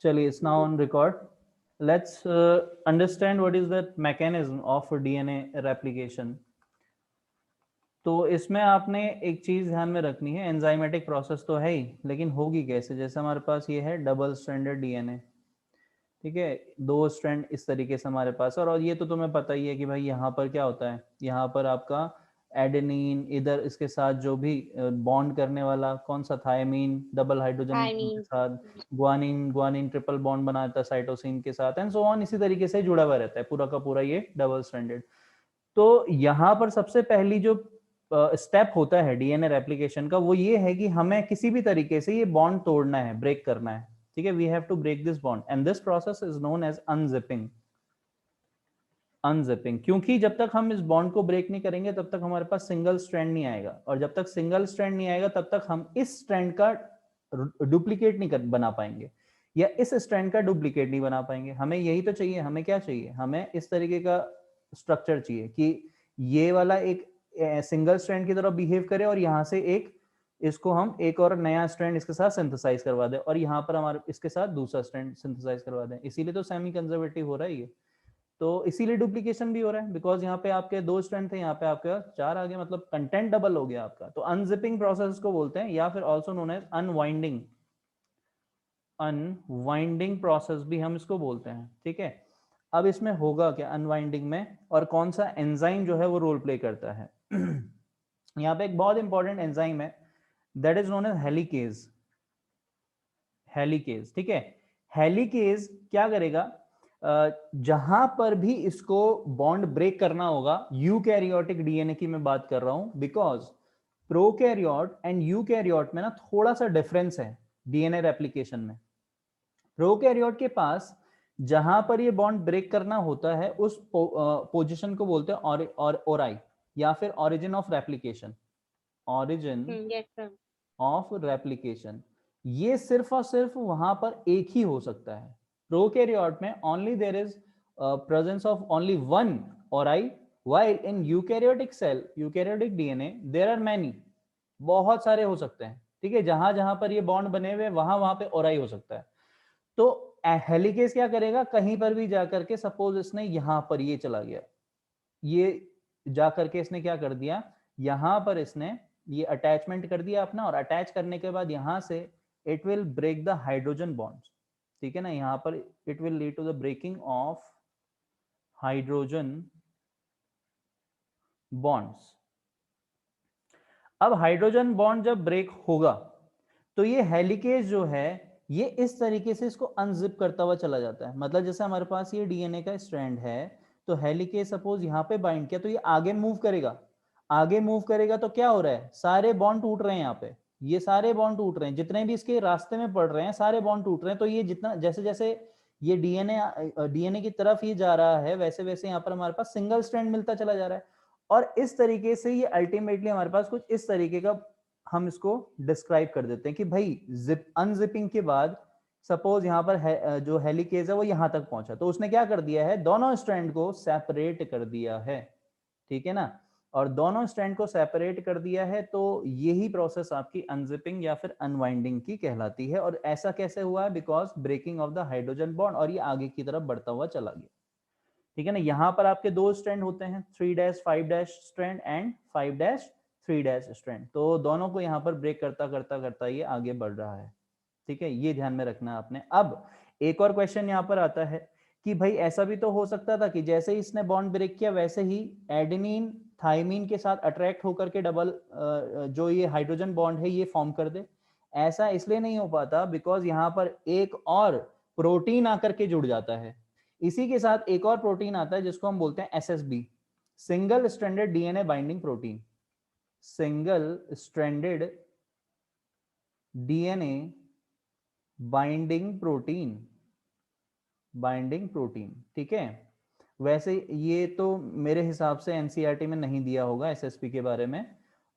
चलिए, it's now on record. Let's understand what is the mechanism of DNA replication. तो इसमें आपने एक चीज ध्यान में रखनी है, एंजाइमेटिक प्रोसेस तो है ही, लेकिन होगी कैसे? जैसे हमारे पास ये है डबल स्ट्रैंडेड डीएनए, ठीक है, दो स्ट्रैंड इस तरीके से हमारे पास, और ये तो तुम्हें पता ही है कि भाई यहाँ पर क्या होता है, यहाँ पर आपका एडेनिन, इधर इसके साथ जो भी बॉन्ड करने वाला कौन सा, थायमीन डबल हाइड्रोजन आई के मीन साथ, ग्वानिन ग्वानिन ट्रिपल बॉन्ड बनाता है साइटोसिन के साथ, एंड सो ऑन, इसी तरीके से जुड़ा हुआ रहता है पूरा का पूरा ये डबल स्ट्रैंडेड। तो यहाँ पर सबसे पहली जो स्टेप होता है डीएनए रेप्लिकेशन का, वो ये है कि हमें किसी भी तरीके से ये बॉन्ड तोड़ना है, ब्रेक करना है, ठीक है, we have to break this bond and this process is known as unzipping. Unzipping, क्योंकि जब तक हम इस बॉन्ड को ब्रेक नहीं करेंगे तब तक हमारे पास सिंगल स्ट्रैंड नहीं आएगा, और जब तक सिंगल स्ट्रैंड नहीं आएगा तब तक हम इस स्ट्रैंड का डुप्लीकेट नहीं बना पाएंगे, या इस स्ट्रैंड का डुप्लीकेट नहीं बना पाएंगे। हमें यही तो चाहिए, हमें क्या चाहिए, हमें इस तरीके का स्ट्रक्चर चाहिए कि ये वाला एक सिंगल स्ट्रैंड की तरह बिहेव करे, और यहाँ से एक इसको हम एक और नया स्ट्रैंड इसके साथ सिंथेसाइज करवा दें, और यहाँ पर हमारे इसके साथ दूसरा स्ट्रैंड सिंथेसाइज करवा दें। इसीलिए तो सेमी कंजर्वेटिव हो रहा है ये, तो इसीलिए डुप्लीकेशन भी हो रहा है, बिकॉज यहाँ पे आपके दो स्ट्रैंड थे, यहाँ पे आपके चार आ गए, मतलब कंटेंट डबल हो गया आपका। तो अनजिपिंग प्रोसेस को बोलते हैं, या फिर also known as unwinding, unwinding process भी हम इसको बोलते हैं, ठीक है। अब इसमें होगा क्या अनवाइंडिंग में, और कौन सा एंजाइम जो है वो रोल प्ले करता है? यहाँ पे एक बहुत इंपॉर्टेंट एंजाइम है, that is known as helicase. Helicase, ठीक है। हेलिकेज क्या करेगा, जहां पर भी इसको बॉन्ड ब्रेक करना होगा, यूकैरियोटिक डीएनए की मैं बात कर रहा हूं, बिकॉज प्रोकैरियोट एंड यूकैरियोट में ना थोड़ा सा डिफरेंस है डीएनए रेप्लिकेशन में। प्रोकैरियोट के पास जहां पर ये बॉन्ड ब्रेक करना होता है उस पोजीशन को बोलते हैं ओराई, या फिर origin of replication, origin yes sir. Of replication. ये सिर्फ और सिर्फ वहां पर एक ही हो सकता है। प्रोकैरियोट में only there is presence of only one ori, while in eukaryotic cell, eukaryotic DNA, there are many, बहुत सारे हो सकते हैं, ठीक है, जहां जहां पर ये बॉन्ड बने हुए वहां वहां पे ओराई हो सकता है। तो हेलिकेज क्या करेगा, कहीं पर भी जाकर के, सपोज इसने यहां पर ये चला गया, ये जाकर के इसने क्या कर दिया, यहां पर इसने ये अटैचमेंट कर दिया अपना, और अटैच करने के बाद यहां से it will break the hydrogen bonds, ठीक है ना, यहां पर it will lead to the breaking of hydrogen bonds. अब हाइड्रोजन बॉन्ड जब ब्रेक होगा तो ये हेलिकेज जो है ये इस तरीके से इसको अनजिप करता हुआ चला जाता है। मतलब जैसे हमारे पास ये डीएनए का स्ट्रैंड है, तो हेलिकेज सपोज यहाँ पे बाइंड किया, तो ये आगे मूव करेगा, आगे मूव करेगा तो क्या हो रहा है, सारे बॉन्ड टूट रहे हैं यहाँ पे, ये सारे बॉन्ड टूट रहे हैं, जितने भी इसके रास्ते में पड़ रहे हैं सारे बॉन्ड टूट रहे हैं। तो ये जितना जैसे जैसे ये डीएनए की तरफ ही जा रहा है, वैसे वैसे यहाँ पर हमारे पास सिंगल स्ट्रैंड मिलता चला जा रहा है, और इस तरीके से ये अल्टीमेटली हमारे पास कुछ इस तरीके का हम इसको डिस्क्राइब कर देते हैं कि भाई जिप अनजिपिंग के बाद सपोज यहाँ पर जो हेलिकेज है वो यहाँ तक पहुंचा, तो उसने क्या कर दिया है, दोनों स्ट्रैंड को सेपरेट कर दिया है, ठीक है ना, और दोनों स्ट्रैंड को सेपरेट कर दिया है, तो यही प्रोसेस आपकी अनजिपिंग या फिर अनवाइंडिंग की कहलाती है। और ऐसा कैसे हुआ है, because breaking of the hydrogen bond, और ये आगे की तरफ बढ़ता हुआ चला गया, ठीक है ना। यहाँ पर आपके दो स्ट्रैंड होते हैं, 3-5 स्ट्रैंड एंड 5-3 स्ट्रैंड, तो दोनों को यहाँ पर ब्रेक करता करता करता ये आगे बढ़ रहा है, ठीक है, ये ध्यान में रखना है आपने। अब एक और क्वेश्चन यहाँ पर आता है कि भाई ऐसा भी तो हो सकता था कि जैसे ही इसने बॉन्ड ब्रेक किया वैसे ही एडेनिन थाइमीन के साथ अट्रैक्ट होकर के डबल जो ये हाइड्रोजन बॉन्ड है ये फॉर्म कर दे। ऐसा इसलिए नहीं हो पाता बिकॉज यहाँ पर एक और प्रोटीन आकर के जुड़ जाता है, इसी के साथ एक और प्रोटीन आता है जिसको हम बोलते हैं SSB, single stranded DNA binding protein, single stranded DNA binding protein, binding protein, ठीक है। वैसे ये तो मेरे हिसाब से एनसीईआरटी में नहीं दिया होगा एसएसपी के बारे में,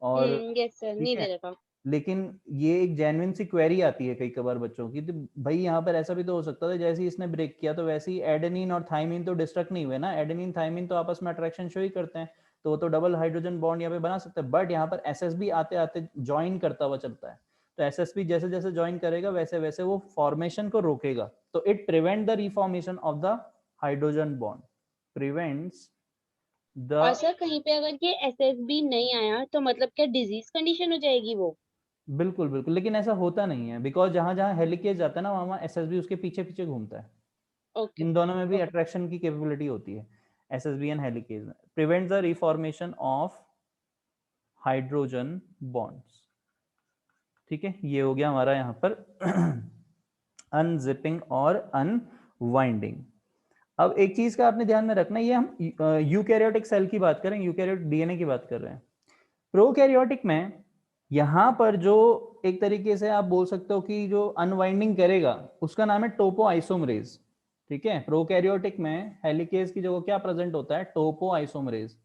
और यस सर, ठीक नहीं है, दे रहा था। लेकिन ये एक जेन्युइन सी क्वेरी आती है कई कबार बच्चों की, तो भाई यहाँ पर ऐसा भी तो हो सकता था जैसे ही इसने ब्रेक किया तो वैसे ही एडेनिन और थाइमिन तो डिस्ट्रक्ट नहीं हुए ना, एडेनिन थाइमिन तो आपस में अट्रैक्शन शो ही करते हैं, तो वो तो डबल हाइड्रोजन बॉन्ड यहाँ पे बना सकते हैं, बट यहाँ पर एसएसबी आते आते ज्वाइन करता हुआ चलता है, तो एसएसबी जैसे जैसे ज्वाइन करेगा वैसे वैसे वो फॉर्मेशन को रोकेगा, तो it prevent the reformation of the hydrogen bond, prevents the. और सर कहीं पे अगर ये SSB नहीं आया तो मतलब क्या डिजीज कंडीशन हो जाएगी वो? बिल्कुल बिल्कुल, लेकिन ऐसा होता नहीं है, बिकॉज जहां जहां हेलिकेज जाता है ना, वहां SSB उसके पीछे पीछे घूमता है। ओके इन दोनों में भी ओके। अट्रैक्शन की कैपेबिलिटी होती है, SSB एंड हेलिकेज में। Prevents the reformation of hydrogen bonds. ठीक है, ये हो गया हमारा यहाँ पर अनजिपिंग और अनवाइंडिंग। अब एक चीज का आपने ध्यान में रखना, ये हम यूकैरियोटिक सेल की बात करें, यूकैरियोटिक DNA की बात कर रहे हैं। प्रोकैरियोटिक में यहां पर जो एक तरीके से आप बोल सकते हो कि जो अनवाइंडिंग करेगा उसका नाम है टोपो आइसोमरेज। ठीक है, प्रोकैरियोटिक में हेलिकेज की जगह क्या प्रेजेंट होता है, टोपो आइसोमरेज।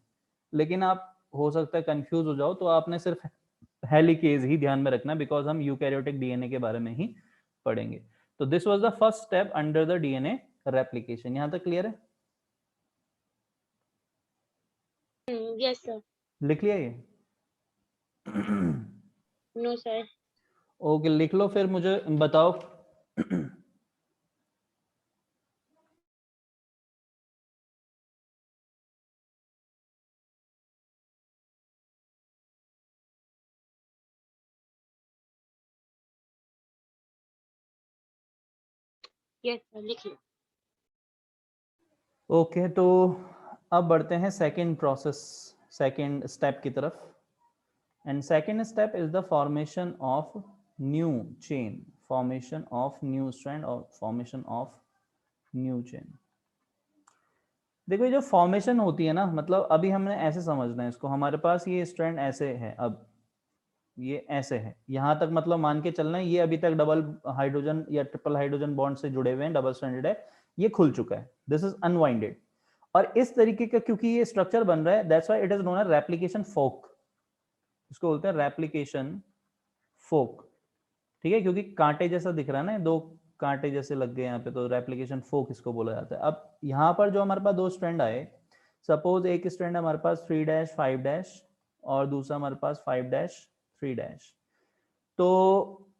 लेकिन आप हो सकता है कंफ्यूज हो जाओ, तो आपने सिर्फ हेलिकेज ही ध्यान में रखना, बिकॉज हम यूकैरियोटिक DNA के बारे में ही पढ़ेंगे। तो this was the first step under the DNA replication. यहां तक क्लियर है? Yes sir. लिख लिया ये? No sir. ओके, लिख लो फिर मुझे बताओ। यस सर लिख लो। ओके, तो अब बढ़ते हैं सेकंड प्रोसेस, सेकंड स्टेप की तरफ। And second step is the formation of new chain, formation of new strand और फॉर्मेशन ऑफ न्यू चेन। देखो, ये जो फॉर्मेशन होती है ना, मतलब अभी हमने ऐसे समझना है इसको, हमारे पास ये स्ट्रैंड ऐसे है, अब ये ऐसे है, यहां तक मतलब मान के चलना है, ये अभी तक डबल हाइड्रोजन या ट्रिपल हाइड्रोजन बॉन्ड से जुड़े हुए हैं, डबल स्ट्रैंडेड है, ये खुल चुका है, दिस इज अनवाइंडेड। और इस तरीके का क्योंकि ये स्ट्रक्चर बन रहा है, that's why it is known as replication fork, इसको बोलते हैं रेप्लिकेशन फोक। ठीक है, क्योंकि कांटे जैसा दिख रहा है ना, दो कांटे जैसे लग गए यहाँ पे, तो रेप्लिकेशन फोक इसको बोला जाता है। अब यहाँ पर जो हमारे पास दो स्ट्रैंड आए, सपोज एक स्ट्रैंड हमारे पास 3-5- और दूसरा हमारे पास 5-3। तो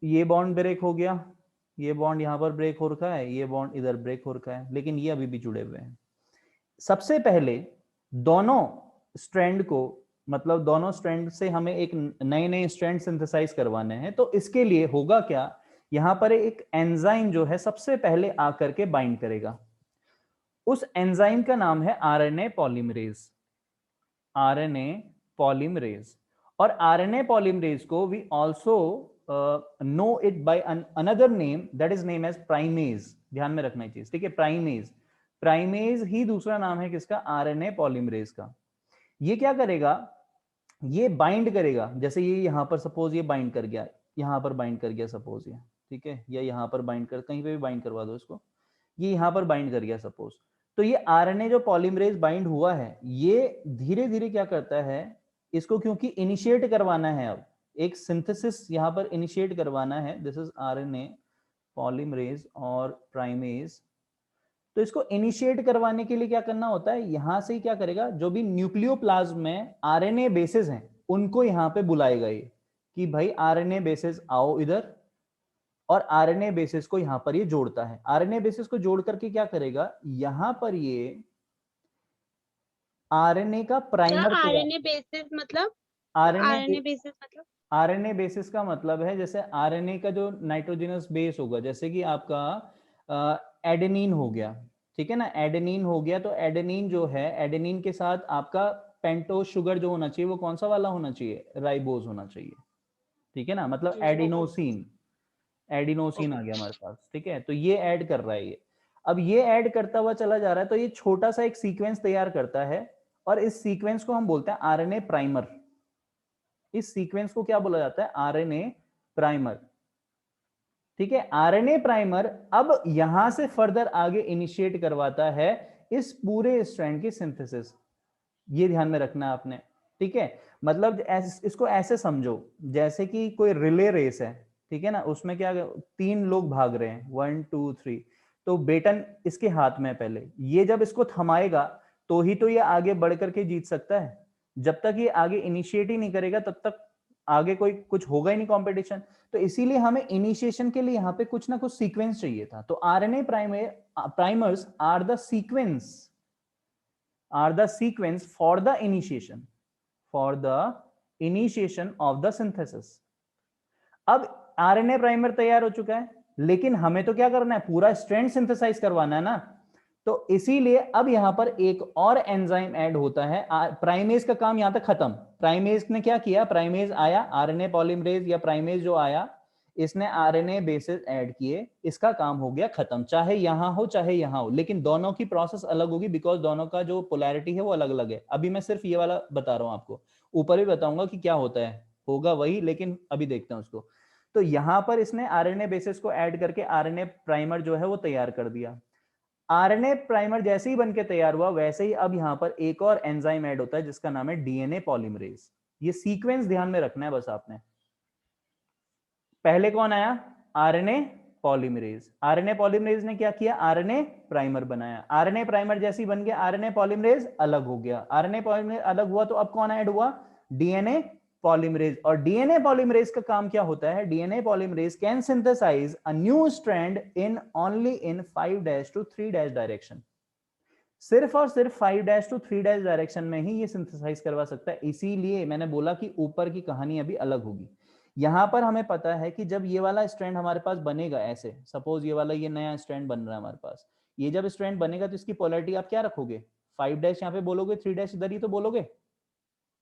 ये बॉन्ड ब्रेक हो गया, ये बॉन्ड यहाँ पर ब्रेक हो रखा है, ये बॉन्ड इधर ब्रेक हो रखा है, लेकिन ये अभी भी जुड़े हुए हैं। सबसे पहले दोनों स्ट्रैंड को, मतलब दोनों स्ट्रैंड से हमें एक नए नए स्ट्रैंड सिंथेसाइज करवाने हैं, तो इसके लिए होगा क्या, यहां पर एक एंजाइम जो है सबसे पहले आकर के बाइंड करेगा। उस एंजाइम का नाम है आरएनए पॉलीमरेज, आरएनए पॉलीमरेज। और आरएनए पॉलीमरेज को we also know it by another name, that is name as primase. ध्यान में रखना चीज, ठीक है, प्राइमेज, प्राइमेज ही दूसरा नाम है किसका, आरएनए पॉलीमरेज का। ये क्या करेगा, ये बाइंड करेगा, जैसे ये यहां पर सपोज ये बाइंड कर गया, यहां पर बाइंड कर गया सपोज ये, ठीक है, या यहां पर बाइंड कर, कहीं पे भी बाइंड करवा दो इसको, ये यहां पर बाइंड कर गया सपोज। तो ये आरएनए जो पॉलीमरेज बाइंड हुआ है, ये धीरे धीरे क्या करता है, इसको क्योंकि इनिशिएट करवाना है, अब एक सिंथेसिस यहां पर इनिशिएट करवाना है, दिस इज आरएनए पॉलीमरेज और प्राइमेज। तो इसको इनिशिएट करवाने के लिए क्या करना होता है, यहां से ही क्या करेगा, जो भी न्यूक्लियोप्लाज्म में आरएनए बेसेस हैं उनको यहां पे बुलाएगा ये, कि भाई आरएनए बेसेस आओ इधर, और आरएनए बेसिस को यहां पर ये जोड़ता है। आरएनए बेसिस को जोड़ करके क्या करेगा, यहां पर ये आरएनए का सर प्राइमर तैयार। RNA बेसिस मतलब? आरएनए RNA बेसिस मतलब? आरएनए बेसिस का मतलब है, जैसे आरएनए का जो नाइट्रोजनस बेस होगा, जैसे कि आपका एडेनिन हो गया, ठीक है ना, एडेनिन हो गया, तो एडेनिन जो है, एडेनिन के साथ आपका पेंटोज शुगर जो होना चाहिए वो कौन सा वाला होना चाहिए, राइबोज होना चाहिए। ठीक है ना, मतलब ओके एडिनोसिन, एडिनोसिन आ ओके। गया हमारे पास। ठीक है, तो ये ऐड कर रहा है ये, अब ये ऐड करता हुआ चला जा रहा है, तो ये छोटा सा एक सीक्वेंस तैयार करता है, और इस सीक्वेंस को हम बोलते हैं आरएनए प्राइमर। इस सीक्वेंस को क्या बोला जाता है, आरएनए प्राइमर। ठीक है, आरएनए प्राइमर अब यहां से फर्दर आगे इनिशिएट करवाता है इस पूरे स्ट्रैंड की सिंथेसिस। ये ध्यान में रखना आपने, ठीक है, मतलब इसको ऐसे समझो जैसे कि कोई रिले रेस है, ठीक है ना, उसमें क्या 3 लोग भाग रहे हैं, 1 2 3, तो बेटन इसके हाथ में है, पहले ये जब इसको थमाएगा तो ही तो ये आगे बढ़ करके जीत सकता है, जब तक ये आगे इनिशिएट ही नहीं करेगा तब तक आगे कोई कुछ होगा ही नहीं कंपटीशन। तो इसीलिए हमें इनिशिएशन के लिए यहाँ पे कुछ ना कुछ सीक्वेंस चाहिए था। तो RNA primers are the sequence for the initiation of the synthesis. अब आरएनए प्राइमर तैयार हो चुका है, लेकिन हमें तो क्या करना है, पूरा स्ट्रैंड सिंथेसाइज करवाना है ना। तो इसीलिए अब यहां पर एक और एंजाइम ऐड होता है। प्राइमेज का काम यहां तक खत्म। प्राइमेज ने क्या किया, प्राइमेज आया, आरएनए पॉलीमरेज या प्राइमेज जो आया, इसने आरएनए बेसेस ऐड किए, इसका काम हो गया खत्म। चाहे यहां हो चाहे यहां हो, लेकिन दोनों की प्रोसेस अलग होगी, बिकॉज दोनों का जो पोलैरिटी है वो अलग अलग है। अभी मैं सिर्फ ये वाला बता रहा हूं आपको, ऊपर भी बताऊंगा कि क्या होता है, होगा वही, लेकिन अभी देखते हैं उसको। तो यहां पर इसने आरएनए बेसिस को ऐड करके आरएनए प्राइमर जो है वो तैयार कर दिया। आरएनए प्राइमर जैसे ही बनके तैयार हुआ, वैसे ही अब यहां पर एक और एंजाइम ऐड होता है जिसका नाम है डीएनए पॉलीमरेज। ये सीक्वेंस ध्यान में रखना है बस आपने। पहले कौन आया, आरएनए पॉलीमरेज। आरएनए पॉलीमरेज ने क्या किया, आरएनए प्राइमर बनाया। आरएनए प्राइमर जैसे ही बन गया, आरएनए पॉलीमरेज अलग हो गया। आरएनए पॉलीमरेज अलग हुआ तो अब कौन ऐड हुआ, डीएनए पॉलीमरेज। और डीएनए पॉलीमरेज का काम क्या होता है, DNA polymerase can synthesise a new strand in only in 5' to 3' direction. सिर्फ और सिर्फ 5' to 3' डायरेक्शन में ही ये सिंथेसाइज करवा सकता है। इसीलिए मैंने बोला कि ऊपर की कहानी अभी अलग होगी। यहां पर हमें पता है कि जब ये वाला स्ट्रैंड हमारे पास बनेगा, ऐसे सपोज ये वाला, ये नया स्ट्रैंड बन रहा है हमारे पास, ये जब स्ट्रैंड बनेगा तो इसकी पोलैरिटी आप क्या रखोगे, 5' यहाँ पे बोलोगे, 3' इधर ही तो बोलोगे,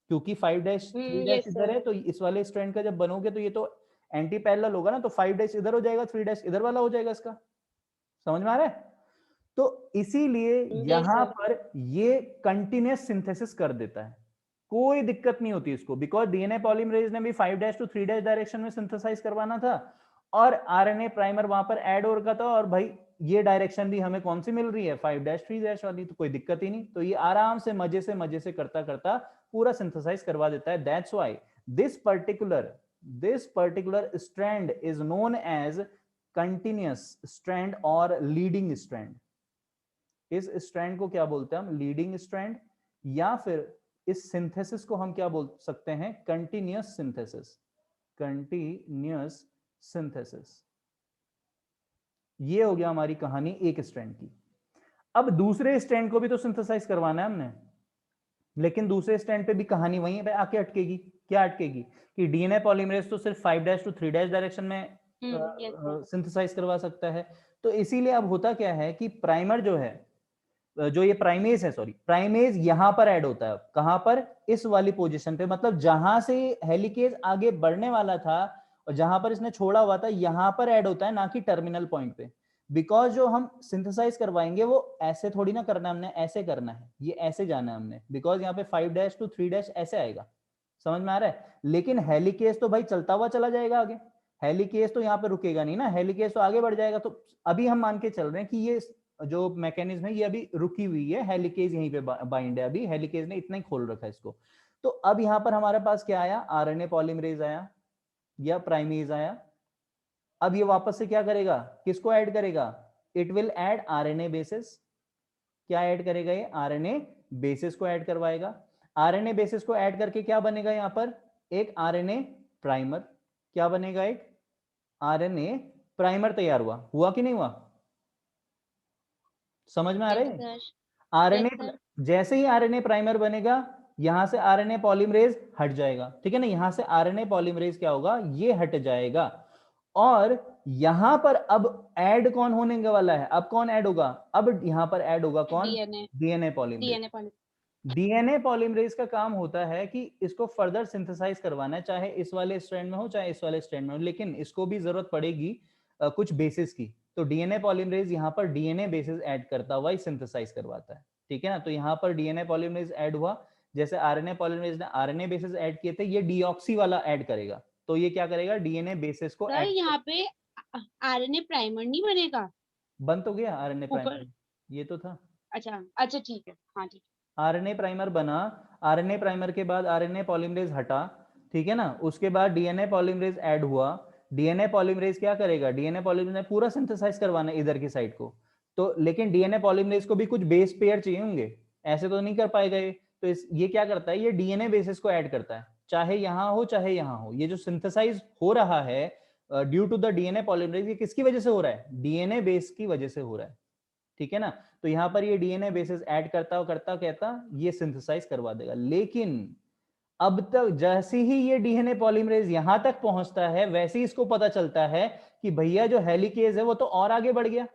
क्योंकि 5' 3' यस इधर सर। है। तो इस वाले स्ट्रैंड का जब बनोगे तो ये तो एंटी पैरेलल होगा ना, तो 5' इधर हो जाएगा, 3' इधर वाला हो जाएगा। इसका समझ में आ रहा है। तो इसीलिए यस यहां सर। पर ये कंटिन्यूस सिंथेसिस कर देता है, कोई दिक्कत नहीं होती इसको, बिकॉज डीएनए पॉलीमरेज ने भी 5' to 3' डायरेक्शन में सिंथेसाइज करवाना था, और आरएनए प्राइमर वहां पर ऐड हो रखा था, और भाई ये डायरेक्शन भी हमें कौन सी मिल रही है, 5' 3' वाली, तो कोई दिक्कत ही नहीं। तो ये आराम से मजे से करता करता पूरा सिंथेसाइज करवा देता है। That's why this particular strand is known as continuous strand और लीडिंग स्ट्रैंड। इस स्ट्रैंड को क्या बोलते हैं हम, लीडिंग स्ट्रैंड, या फिर इस सिंथेसिस को हम क्या बोल सकते हैं, कंटिन्यूस सिंथेसिस। कंटिन्यूस सिंथेसिस, ये हो गया हमारी कहानी एक स्ट्रैंड की। अब दूसरे स्ट्रैंड को भी तो सिंथेसाइज करवाना है हमने, लेकिन दूसरे स्टैंड पे भी कहानी वही है, आके अटकेगी। क्या अटकेगी कि डीएनए पॉलीमरेज तो सिर्फ 5' to 3' डायरेक्शन में यस सर। सिंथेसाइज करवा सकता है। तो इसीलिए अब होता क्या है कि प्राइमर जो है, जो ये प्राइमेज है, सॉरी, प्राइमेज यहां पर ऐड होता है। कहां पर, इस वाली पोजीशन पे, मतलब जहां से हेलिकेज आगे बढ़ने वाला था और जहां पर इसने छोड़ा हुआ था, यहां पर ऐड होता है, ना कि टर्मिनल पॉइंट पे। बिकॉज जो हम सिंथेसाइज करवाएंगे वो ऐसे थोड़ी ना करना है हमने, ऐसे करना है, ये ऐसे जाना है हमने, बिकॉज यहाँ पे 5' to 3' ऐसे आएगा। समझ में आ रहा है। लेकिन हेलिकेज तो भाई चलता हुआ चला जाएगा आगे, हेलिकेज तो यहाँ पे रुकेगा नहीं ना, हेलिकेज तो आगे बढ़ जाएगा। तो अभी हम मान के चल रहे हैं कि ये जो मैकेनिज्म है ये अभी रुकी हुई है, हेलिकेज यहीं पे बाइंड है, अभी हेलिकेज ने इतना ही खोल रखा है इसको। तो अब यहाँ पर हमारे पास क्या आया, आरएनए पॉलीमरेज आया या प्राइमेज आया। अब ये वापस से क्या करेगा, किसको ऐड करेगा, it will add RNA basis. क्या ऐड करेगा ये, आरएनए बेसिस को ऐड करवाएगा। आरएनए बेसिस को ऐड करके क्या बनेगा, यहां पर एक आरएनए प्राइमर। क्या बनेगा, एक आरएनए प्राइमर तैयार हुआ कि नहीं हुआ, समझ में आ रहा यस है। सर। Yes RNA, sir. जैसे ही आरएनए प्राइमर बनेगा, यहां से आरएनए पॉलीमरेज हट जाएगा, ठीक है ना, यहां से आरएनए पॉलीमरेज क्या होगा, ये हट जाएगा। और यहां पर अब ऐड कौन होने वाला है, अब कौन ऐड होगा, अब यहां पर ऐड होगा कौन, DNA. DNA polymerase. DNA poly. DNA polymerase का काम होता है कि इसको फर्दर सिंथेसाइज करवाना है, चाहे इस वाले स्ट्रैंड में हो चाहे इस वाले स्ट्रैंड में हो, लेकिन इसको भी जरूरत पड़ेगी कुछ बेसिस की। तो डीएनए पॉलीमरेज यहाँ पर डीएनए बेसिस ऐड करता हुआ ही सिंथेसाइज करवाता है, ठीक है ना। तो यहाँ पर डीएनए पॉलीमरेज ऐड हुआ, जैसे आरएनए पॉलीमरेज ने आरएनए बेसिस ऐड किए थे, ये डीऑक्सी वाला ऐड करेगा। तो ये क्या करेगा, डीएनए बेसिस को सर ऐड, यहाँ पे आरएनए प्राइमर नहीं बनेगा बन तो गया आरएनए ऊपर? प्राइमर, ये तो था। अच्छा अच्छा, ठीक है, हाँ ठीक। आरएनए प्राइमर बना, आरएनए प्राइमर के बाद आरएनए पॉलीमरेज हटा, ठीक है ना, उसके बाद डीएनए पॉलीमरेज ऐड हुआ। डीएनए पॉलीमरेज क्या करेगा, डीएनए पॉलीमरेज ने पूरा सिंथेसाइज करवाना है इधर की साइड को। तो लेकिन डीएनए पॉलीमरेज को भी कुछ बेस पेयर चाहिए होंगे, ऐसे तो नहीं कर पाएगा ये। तो ये क्या करता है, ये डीएनए बेसिस को ऐड करता है, चाहे यहां हो चाहे यहां हो, ये जो सिंथेसाइज हो रहा है due to the DNA polymerase, ये किसकी वजह से हो रहा है? डीएनए बेस की वजह से हो रहा है, ठीक है ना। तो यहां पर ये डीएनए बेसिस ऐड करता करता कहता ये सिंथेसाइज करवा देगा। लेकिन अब तक जैसे ही ये डीएनए पॉलीमरेज यहां तक पहुंचता है, वैसे ही इसको पता चलता है कि भैया जो हेलिकेज है वो तो और आगे बढ़ गया।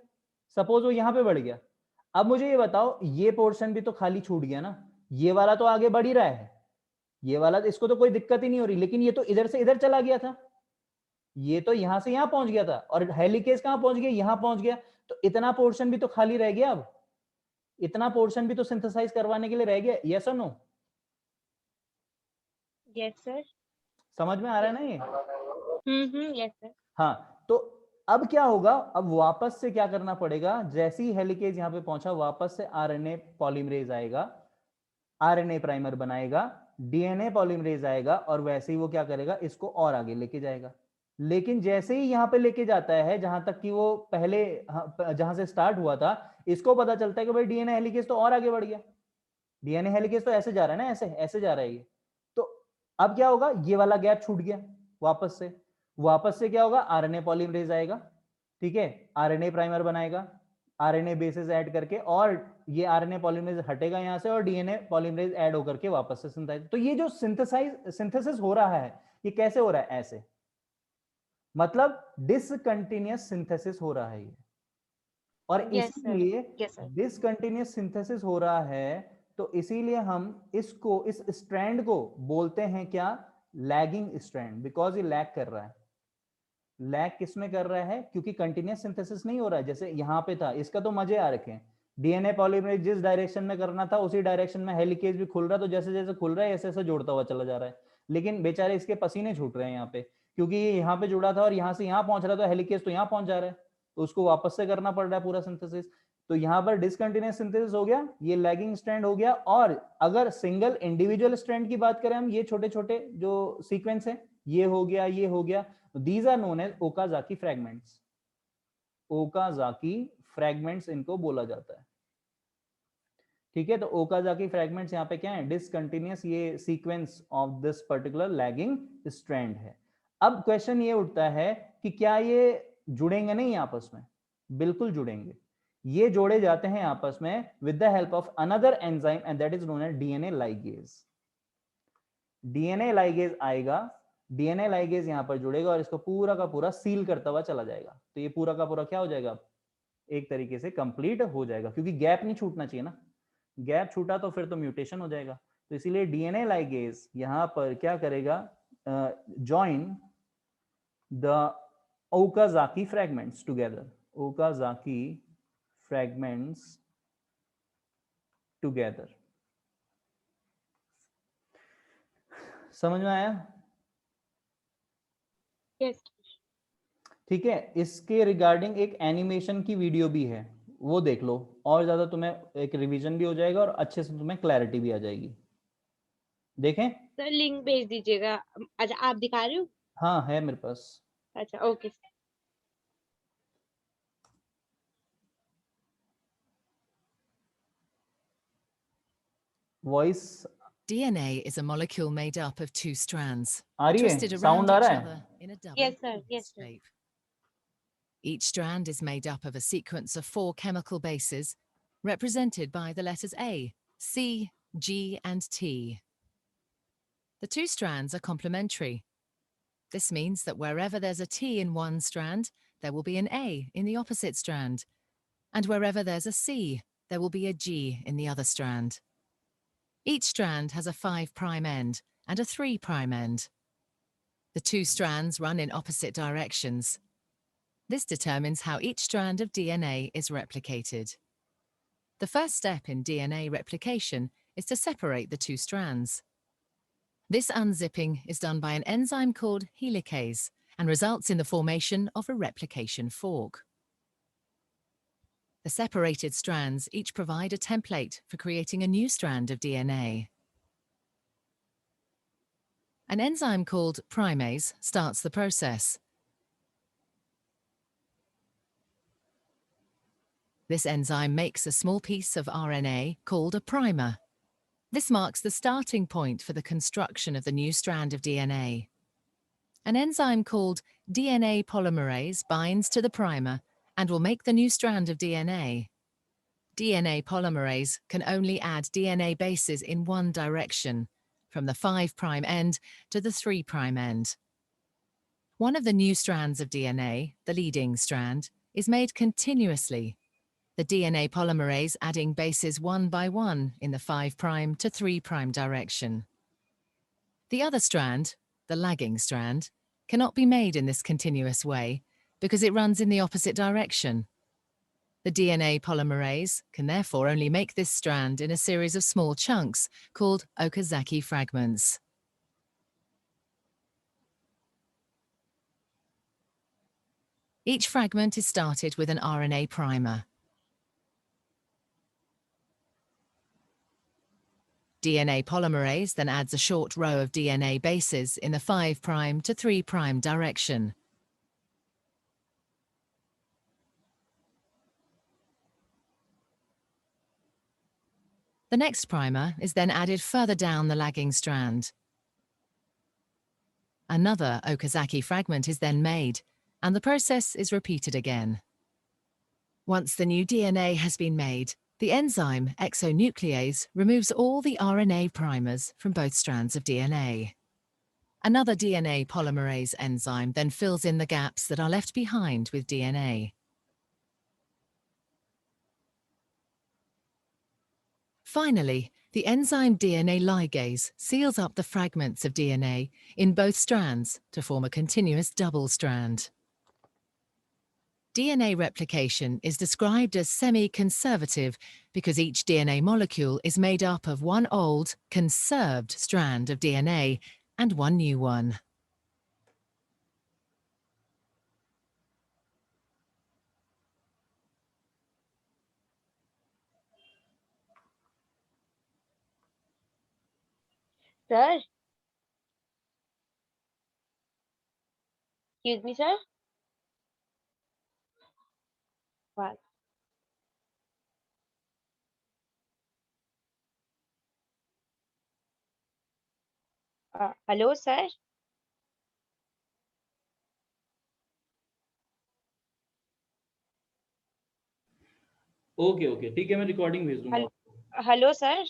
सपोज वो यहां पे बढ़ गया, अब मुझे ये बताओ, ये पोर्शन भी तो खाली छूट गया ना, ये वाला तो आगे बढ़ ही रहा है, ये वाला इसको तो कोई दिक्कत ही नहीं हो रही, लेकिन ये तो इधर से इधर चला गया था, ये तो यहां से यहां पहुंच गया था, और हेलिकेज कहां पहुंच गया? यहां पहुंच गया। तो इतना पोर्शन भी तो खाली रह गया, अब इतना पोर्शन भी तो सिंथेसाइज करवाने के लिए रह गया। यस और नो? Yes sir. समझ में आ रहा है ना ये? Yes sir. हाँ, तो अब क्या होगा, अब वापस से क्या करना पड़ेगा, जैसे ही हेलिकेज यहां पे पहुंचा, वापस से आरएनए पॉलीमरेज आएगा, आरएनए प्राइमर बनाएगा, डीएनए पॉलीमरेज आएगा, और वैसे ही वो क्या करेगा, इसको और आगे लेके जाएगा। लेकिन जैसे ही यहां पे लेके जाता है, जहां तक कि वो पहले जहां से स्टार्ट हुआ था, इसको पता चलता है कि भाई डीएनए हेलिकेज तो और आगे बढ़ गया, डीएनए हेलिकेज तो ऐसे जा रहा है ना, ऐसे ऐसे जा रहा है ये। तो अब क्या होगा, ये वाला गैप छूट गया, वापस से क्या होगा, आरएनए पॉलीमरेज आएगा, ठीक है, आरएनए प्राइमर बनाएगा, आरएनए बेसिस ऐड करके, और ये आरएनए पॉलीमरेज हटेगा यहां से, और डीएनए पॉलीमरेज ऐड होकर के वापस से सिंथेसाइज। तो ये जो सिंथेसिस हो रहा है, ये कैसे हो रहा है? ऐसे, मतलब डिसकंटिन्यूअस सिंथेसिस हो रहा है ये। और यस सर। इसीलिए यस सर। डिसकंटिन्यूअस सिंथेसिस हो रहा है, तो इसीलिए हम इसको, इस स्ट्रैंड को बोलते हैं क्या? लैगिंग स्ट्रैंड, बिकॉज ये लैग कर रहा है। लैग किसमें कर रहा है? क्योंकि कंटिन्यूअस सिंथेसिस नहीं हो रहा है, जैसे यहां पे था, इसका तो मजे आ रखे हैं। डीएनए पॉलीमरेज जिस डायरेक्शन में करना था, उसी डायरेक्शन में हेलिकेज भी खुल रहा है, तो जैसे जैसे खुल रहा है, ऐसे ऐसे जोड़ता हुआ चला जा रहा है। लेकिन बेचारे इसके पसीने छूट रहे हैं यहाँ पे, क्योंकि ये यहाँ पे जुड़ा था और यहाँ से यहाँ पहुंच रहा था, हेलिकेज तो यहाँ पहुंच जा रहा है, तो उसको वापस से करना पड़ रहा है पूरा सिंथेसिस। तो यहाँ पर डिसकंटिन्यूअस सिंथेसिस हो गया, ये लैगिंग स्ट्रैंड हो गया। और अगर सिंगल इंडिविजुअल स्ट्रैंड की बात करें हम, ये छोटे छोटे जो सीक्वेंस है, ये हो गया, ये हो गया, these are known as Okazaki fragments. Okazaki fragments इनको बोला जाता है, ठीक है। तो ओकाजाकी फ्रैगमेंट्स यहाँ पे क्या है? डिसकंटिन्यूअस ये sequence of this particular lagging strand है। अब क्वेश्चन ये उठता है कि क्या ये जुड़ेंगे? नहीं आपस में, बिल्कुल जुड़ेंगे। ये जोड़े जाते हैं आपस में with the help of another enzyme, and that is known as DNA ligase. DNA ligase आएगा, डीएनए लाइगेज यहां पर जुड़ेगा और इसको पूरा का पूरा सील करता हुआ चला जाएगा। तो ये पूरा का पूरा क्या हो जाएगा? एक तरीके से कंप्लीट हो जाएगा, क्योंकि गैप नहीं छूटना चाहिए ना, गैप छूटा तो फिर तो म्यूटेशन हो जाएगा। तो इसीलिए डीएनए लाइगेज यहां पर क्या करेगा? Join the Okazaki fragments together, Okazaki fragments together. समझ में आया? यस। ठीक है, इसके रिगार्डिंग एक एनिमेशन की वीडियो भी है, वो देख लो, और ज्यादा तुम्हें एक रिवीजन भी हो जाएगा और अच्छे से तुम्हें क्लैरिटी भी आ जाएगी। देखें? सर लिंक भेज दीजिएगा। अच्छा आप दिखा रहे हो? हाँ, है मेरे पास। अच्छा okay sir. Voice DNA is a molecule made up of two strands, आ रही twisted है? around साउंड आ each रहा है? other in a double yes sir. helix yes sir. shape. Each strand is made up of a sequence of 4 chemical bases, represented by the letters A, C, G, and T. The two strands are complementary. This means that wherever there's a T in one strand, there will be an A in the opposite strand, and wherever there's a C, there will be a G in the other strand. Each strand has a 5' end and a 3' end. The two strands run in opposite directions. This determines how each strand of DNA is replicated. The first step in DNA replication is to separate the two strands. This unzipping is done by an enzyme called helicase and results in the formation of a replication fork. The separated strands each provide a template for creating a new strand of DNA. An enzyme called primase starts the process. This enzyme makes a small piece of RNA called a primer. This marks the starting point for the construction of the new strand of DNA. An enzyme called DNA polymerase binds to the primer and will make the new strand of DNA. DNA polymerase can only add DNA bases in one direction, from the 5' end to the 3' end. One of the new strands of DNA, the leading strand, is made continuously, the DNA polymerase adding bases one by one in the 5' to 3' direction. The other strand, the lagging strand, cannot be made in this continuous way because it runs in the opposite direction. The DNA polymerase can therefore only make this strand in a series of small chunks called Okazaki fragments. Each fragment is started with an RNA primer. DNA polymerase then adds a short row of DNA bases in the 5' to 3' direction. The next primer is then added further down the lagging strand. Another Okazaki fragment is then made, and the process is repeated again. Once the new DNA has been made, the enzyme exonuclease removes all the RNA primers from both strands of DNA. Another DNA polymerase enzyme then fills in the gaps that are left behind with DNA. Finally, the enzyme DNA ligase seals up the fragments of DNA in both strands to form a continuous double strand. DNA replication is described as semi-conservative because each DNA molecule is made up of one old, conserved strand of DNA and one new one. Sir? Excuse me, sir? What? Hello, sir? Okay okay ठीक है, मैं recording भेज दूंगा आपको। Hello sir?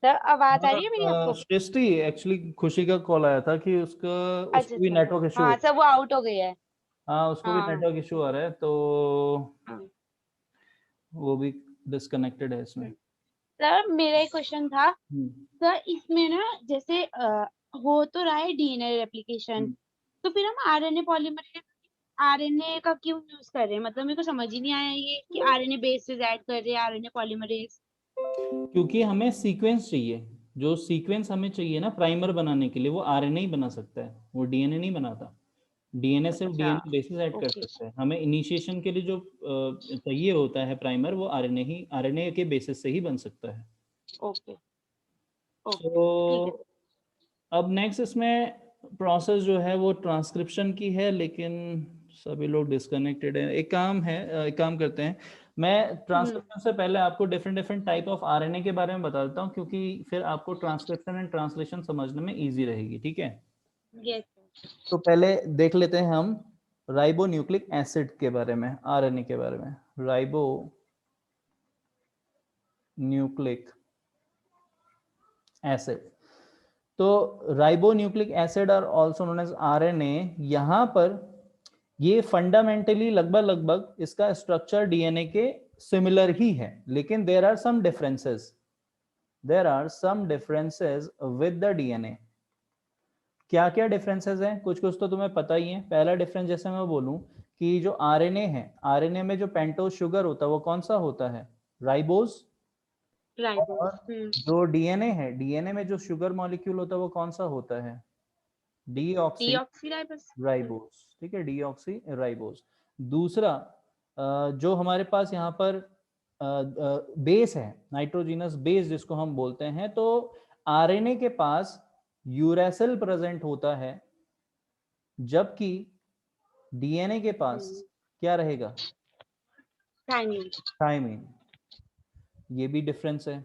Sir आवाज आ रही है मेरी आपको? सृष्टि, एक्चुअली खुशी का कॉल आया था कि उसका अच्छा उसको भी अच्छा। नेटवर्क इशू, हाँ सर, वो आउट हो गई है। हाँ उसको भी हाँ नेटवर्क इशू आ रहा है, तो हाँ। वो भी डिस्कनेक्टेड है इसमें। सर मेरा एक क्वेश्चन था, हम्म, सर इसमें ना जैसे हो तो रहा है डीएनए रेप्लिकेशन, हम्म। तो फिर हम आरएनए पॉलीमरेज आरएनए का क्यों यूज कर रहे हैं? मतलब मेरे को समझ ही नहीं आया ये कि आरएनए बेसेस ऐड कर रहे हैं आरएनए पॉलीमरेज। क्योंकि हमें सीक्वेंस चाहिए, जो सीक्वेंस हमें चाहिए ना प्राइमर बनाने के लिए, वो आरएनए ही बना सकता है, वो डीएनए नहीं बनाता। डीएनए सिर्फ अच्छा, डीएनए बेसिस ऐड कर ओके सकता है। हमें इनिशिएशन के लिए जो चाहिए होता है प्राइमर, वो आरएनए के बेसिस से ही बन सकता है। ओके ओके, ठीक है। तो अब नेक्स्ट इसमें प्रोसेस जो है वो ट्रांसक्रिप्शन की है, लेकिन सभी लोग डिस्कनेक्टेड हैं। एक काम करते हैं, मैं ट्रांसक्रिप्शन से पहले आपको different different type of RNA के बारे में बता देता हूँ, क्योंकि फिर आपको ट्रांसक्रिप्शन एंड ट्रांसलेशन समझने में इजी रहेगी, ठीक है। यस। तो पहले देख लेते हैं हम राइबो न्यूक्लिक एसिड के बारे में, आरएनए के बारे में। राइबो न्यूक्लिक एसिड, तो राइबो न्यूक्लिक एसिड और ऑल्सो नोन एज आरएनए, यहां पर ये फंडामेंटली लगभग इसका स्ट्रक्चर डीएनए के सिमिलर ही है, लेकिन there are some differences with the DNA. क्या क्या डिफरेंसेस हैं? कुछ कुछ तो तुम्हें पता ही है। पहला डिफरेंस, जैसे मैं बोलूं कि जो आरएनए है, आरएनए में जो पेंटोज शुगर होता है वो कौन सा होता है? राइबोज। राइबोस। और जो डीएनए है, डीएनए में जो शुगर मॉलिक्यूल होता है वो कौन सा होता है? Deoxy deoxyribose. राइबोस, ठीक है, डीऑक्सी राइबोस। दूसरा, जो हमारे पास यहाँ पर बेस है, नाइट्रोजिनस बेस जिसको हम बोलते हैं, तो आरएनए के पास यूरेसिल प्रेजेंट होता है, जबकि डीएनए के पास क्या रहेगा? थायमिन। थायमिन। ये भी डिफरेंस है।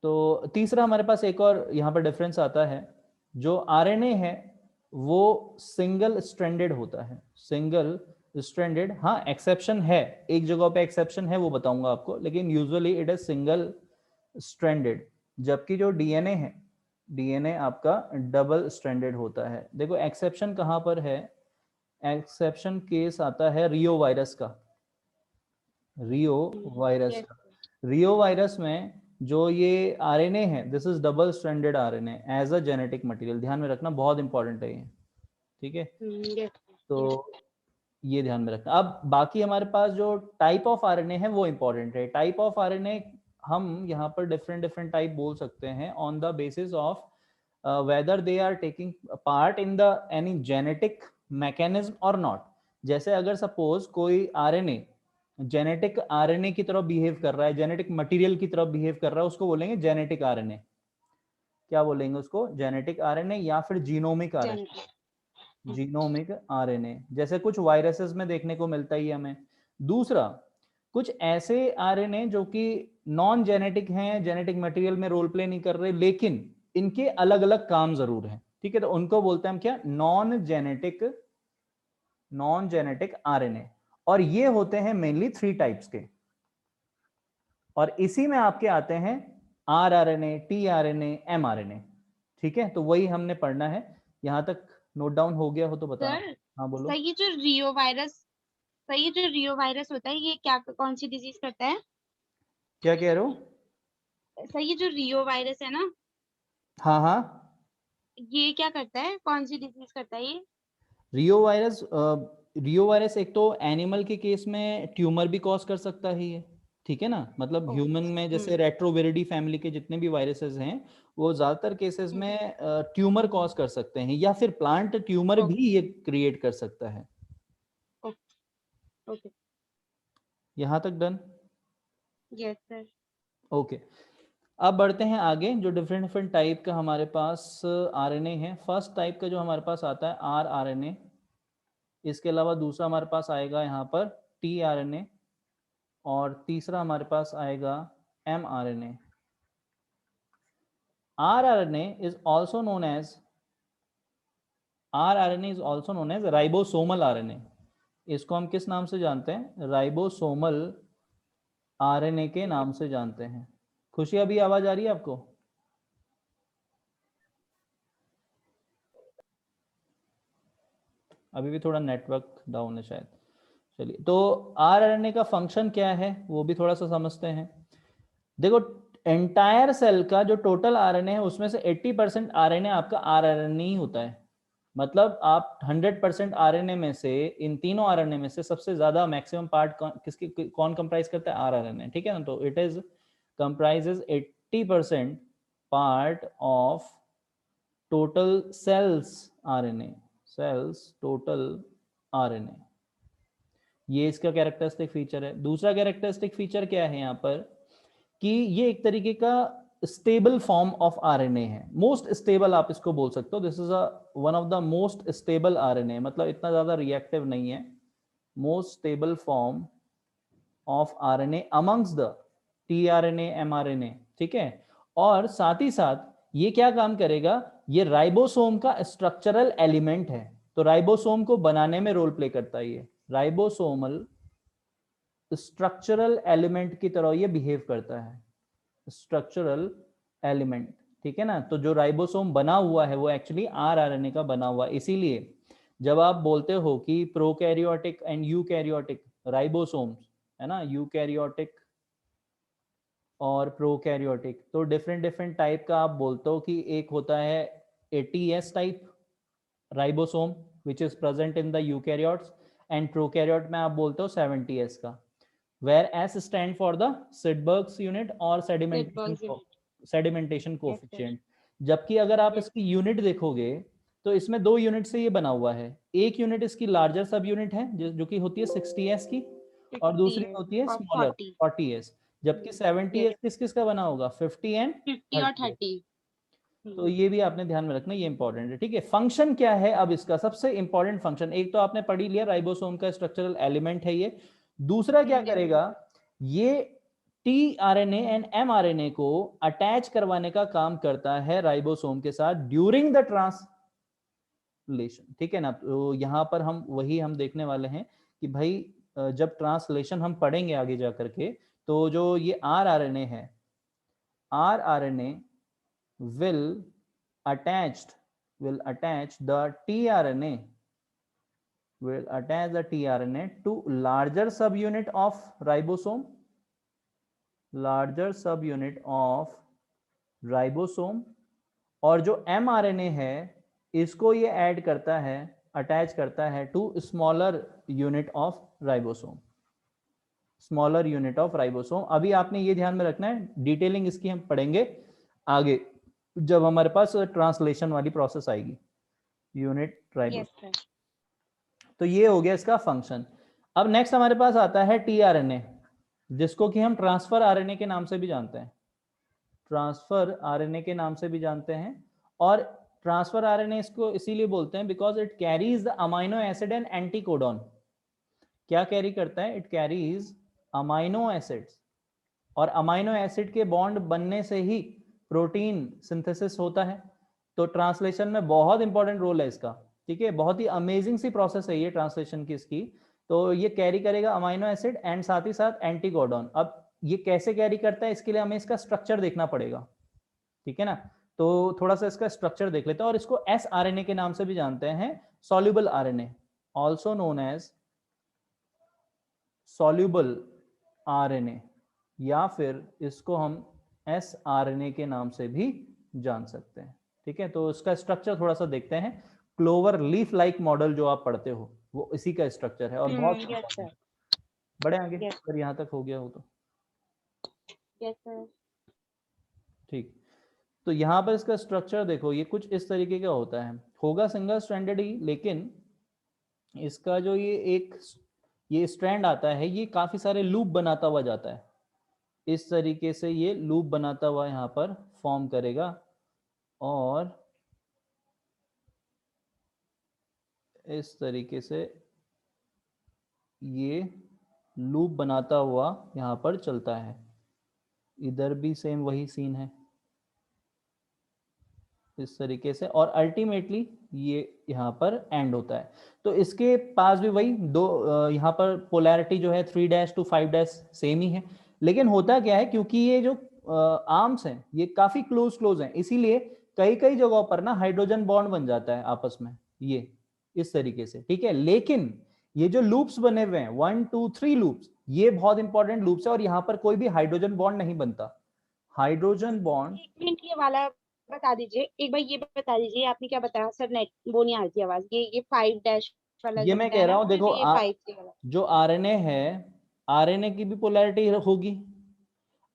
तो तीसरा हमारे पास एक और यहाँ पर डिफरेंस आता है, जो आरएनए है वो सिंगल स्ट्रैंडेड होता है, सिंगल स्ट्रैंडेड। हाँ एक्सेप्शन है, एक जगह पे एक्सेप्शन है वो बताऊंगा आपको, लेकिन usually it is single stranded. जबकि जो डीएनए है, डीएनए आपका डबल स्ट्रैंडेड होता है। देखो एक्सेप्शन कहाँ पर है, एक्सेप्शन केस आता है रियो वायरस का, रियो वायरस yes, का। रियो वायरस में जो ये आरएनए है, this is double stranded RNA as a genetic material, ध्यान में रखना, बहुत इंपॉर्टेंट है ये, ठीक है। yes, yes. तो ये ध्यान में रखना। अब बाकी हमारे पास जो टाइप ऑफ आरएनए है वो इंपॉर्टेंट है। टाइप ऑफ आरएनए हम यहाँ पर डिफरेंट डिफरेंट टाइप बोल सकते हैं on the basis of whether they are taking part in the any genetic mechanism और नॉट। जैसे अगर सपोज कोई आरएनए जेनेटिक आरएनए की तरह बिहेव कर रहा है, जेनेटिक मटेरियल की तरह बिहेव कर रहा है, उसको बोलेंगे जेनेटिक आरएनए। क्या बोलेंगे उसको? जेनेटिक आरएनए या फिर genomic RNA, Genetic. Genomic RNA. जैसे कुछ वायरसेस में देखने को मिलता ही हमें। दूसरा, कुछ ऐसे आरएनए जो कि नॉन जेनेटिक हैं, जेनेटिक मटेरियल में रोल प्ले नहीं कर रहे, लेकिन इनके अलग अलग काम जरूर हैं, ठीक है, तो उनको बोलते हैं हम क्या? Non genetic RNA. और ये होते हैं मेनली 3 टाइप्स के, और इसी में आपके आते हैं आरआरएनए, टीआरएनए, एमआरएनए, ठीक है। तो वही हमने पढ़ना है। यहां तक नोट डाउन हो गया हो तो बता। सर, हाँ बोलो। सर ये जो रियो वायरस, सर ये जो रियो वायरस होता है ये क्या, कौन सी डिजीज करता है? क्या कह रहे हो? सर ये जो रियो वायरस है ना, हाँ हाँ, ये क्या करता है, कौन सी डिजीज करता है ये? रियो वायरस, रियो वायरस एक तो एनिमल के केस में ट्यूमर भी कॉज कर सकता है ये, ठीक है ना। मतलब ओके। ह्यूमन में जैसे रेट्रोविरिडी फैमिली के जितने भी वायरसेस हैं वो ज्यादातर केसेस में ट्यूमर कॉज कर सकते हैं, या फिर प्लांट ट्यूमर ओके भी ये क्रिएट कर सकता है। ओके। यहां तक डन? Yes sir. ओके। अब बढ़ते हैं आगे। जो डिफरेंट डिफरेंट टाइप का हमारे पास आरएनए है, फर्स्ट टाइप का जो हमारे पास आता है आरआरएनए। इसके अलावा दूसरा हमारे पास आएगा यहाँ पर टीआरएनए, और तीसरा हमारे पास आएगा mRNA. RRNA is also known as ribosomal RNA. इसको हम किस नाम से जानते हैं? राइबोसोमल आरएनए के नाम से जानते हैं। खुशी, अभी आवाज आ रही है आपको? अभी भी थोड़ा नेटवर्क डाउन है शायद। चलिए, तो आरएनए का फंक्शन क्या है वो भी थोड़ा सा समझते हैं। देखो, एंटायर सेल का जो टोटल आरएनए है उसमें से 80% आरएनए आपका आरआरएनए ही होता है। मतलब आप 100% आरएनए में से, इन तीनों आरएनए में से सबसे ज्यादा मैक्सिमम पार्ट कौन कंप्राइज करता है? आरआरएनए, ठीक है ना। तो it is comprises 80% part of total cell's RNA, cell's total RNA. ये इसका कैरेक्टरिस्टिक फीचर है। दूसरा कैरेक्टरिस्टिक फीचर क्या है यहाँ पर, कि ये एक तरीके का स्टेबल फॉर्म ऑफ आरएनए है, मोस्ट स्टेबल आप इसको बोल सकते हो। This is one of the most stable RNA, मतलब इतना ज्यादा रिएक्टिव नहीं है, most stable form of RNA amongst the tRNA, mRNA, ठीक है। और साथ ही साथ ये क्या काम करेगा, ये राइबोसोम का स्ट्रक्चरल एलिमेंट है, तो राइबोसोम को बनाने में रोल प्ले करता है। ये राइबोसोमल स्ट्रक्चरल एलिमेंट की तरह ये बिहेव करता है, स्ट्रक्चरल एलिमेंट, ठीक है ना। तो जो राइबोसोम बना हुआ है वो एक्चुअली आरआरएनए का बना हुआ है। इसीलिए जब आप बोलते हो कि प्रोकैरियोटिक एंड यूकैरियोटिक राइबोसोम्स, है ना, यूकैरियोटिक और प्रोकैरियोटिक, तो डिफरेंट डिफरेंट टाइप का आप बोलते हो कि एक होता है ATS type ribosome which is present in the eukaryotes, and prokaryote में आप बोलते हो 70s का, where S stand for the Sydberg's unit और sedimentation यस सर। coefficient। जबकि अगर आप यस। इसकी यूनिट देखोगे तो इसमें 2 यूनिट से ये बना हुआ है। एक यूनिट इसकी लार्जर सब यूनिट है जो कि होती है 60s की, और 60 दूसरी होती है और स्मॉलर 40। 40s। जबकि 70s किस किस का बना होगा? 50 एंड 50 और 30। 30। तो ये भी आपने ध्यान में रखना, ये इंपॉर्टेंट है, ठीक है। फंक्शन क्या है अब इसका? सबसे इंपॉर्टेंट फंक्शन, एक तो आपने पढ़ ही लिया, राइबोसोम का स्ट्रक्चरल एलिमेंट है ये। दूसरा क्या करेगा, ये टीआरएनए एंड एमआरएनए को अटैच करवाने का काम करता है राइबोसोम के साथ ड्यूरिंग द ट्रांसलेशन, ठीक है ना। तो यहाँ पर हम देखने वाले हैं कि भाई जब ट्रांसलेशन हम पढ़ेंगे आगे जा करके, तो जो ये आरआरएनए है, rRNA will attach the tRNA to larger subunit of ribosome, और जो mRNA है इसको ये ऐड करता है, अटैच करता है to smaller unit of ribosome. अभी आपने ये ध्यान में रखना है, डिटेलिंग इसकी हम पढ़ेंगे आगे जब हमारे पास ट्रांसलेशन वाली प्रोसेस आएगी, यूनिट राइबोसोम। yes, तो ये हो गया इसका फंक्शन। अब नेक्स्ट हमारे पास आता है टीआरएनए, जिसको कि हम ट्रांसफर आरएनए के नाम से भी जानते हैं, और ट्रांसफर आरएनए इसको इसीलिए बोलते हैं because it carries the amino acid and anticodon. क्या कैरी करता है? इट कैरीज अमाइनो एसिड्स, और अमाइनो एसिड के बॉन्ड बनने से ही प्रोटीन सिंथेसिस होता है। तो ट्रांसलेशन में बहुत इंपॉर्टेंट रोल है इसका, ठीक है। बहुत ही अमेजिंग सी प्रोसेस है ये ट्रांसलेशन की इसकी। तो ये कैरी करेगा अमाइनो एसिड एंड साथ ही साथ एंटीकोडॉन। अब ये कैसे कैरी करता है, इसके लिए हमें इसका स्ट्रक्चर देखना पड़ेगा, ठीक है ना। तो थोड़ा सा इसका स्ट्रक्चर देख लेते हैं, और इसको एस आरएनए के नाम से भी जानते हैं, soluble RNA, also known as soluble RNA, या फिर इसको हम एस आरएनए के नाम से भी जान सकते हैं, ठीक है। तो इसका स्ट्रक्चर थोड़ा सा देखते हैं। क्लोवर लीफ लाइक मॉडल जो आप पढ़ते हो वो इसी का स्ट्रक्चर है, और बहुत yes sir, बड़े आगे yes, अगर यहाँ तक हो गया हो तो yes sir, ठीक। तो यहाँ पर इसका स्ट्रक्चर देखो, ये कुछ इस तरीके का होता है, होगा सिंगल स्ट्रैंडेड ही, लेकिन इसका जो ये स्ट्रैंड आता है, ये काफी सारे लूप बनाता हुआ जाता है। इस तरीके से ये लूप बनाता हुआ यहाँ पर फॉर्म करेगा, और इस तरीके से ये लूप बनाता हुआ यहाँ पर चलता है। इधर भी सेम वही सीन है इस तरीके से, और अल्टीमेटली ये यहाँ पर एंड होता है। तो इसके पास भी वही दो यहाँ पर पोलैरिटी जो है 3' to 5' सेम ही है, लेकिन होता क्या है, क्योंकि ये जो आर्म्स हैं ये काफी क्लोज हैं, इसीलिए कई कई जगहों पर ना हाइड्रोजन बॉन्ड बन जाता है आपस में, ये इस तरीके से, ठीक है। लेकिन ये जो लूप्स बने हुए हैं 1 2 3 लूप्स, ये बहुत इंपॉर्टेंट लूप्स है, और यहाँ पर कोई भी हाइड्रोजन बॉन्ड नहीं बनता। हाइड्रोजन बॉन्ड, एक मिनट ये वाला बता दीजिए, एक बार ये बता दीजिए, आपने क्या बताया सर, नेट वो नहीं आ रही थी आवाज, ये 5' वाला ये जो मैं बताया कह रहा ना, हूँ फिर देखो, ये 5 वाला। जो आरएनए है, आरएनए की भी पोलैरिटी होगी,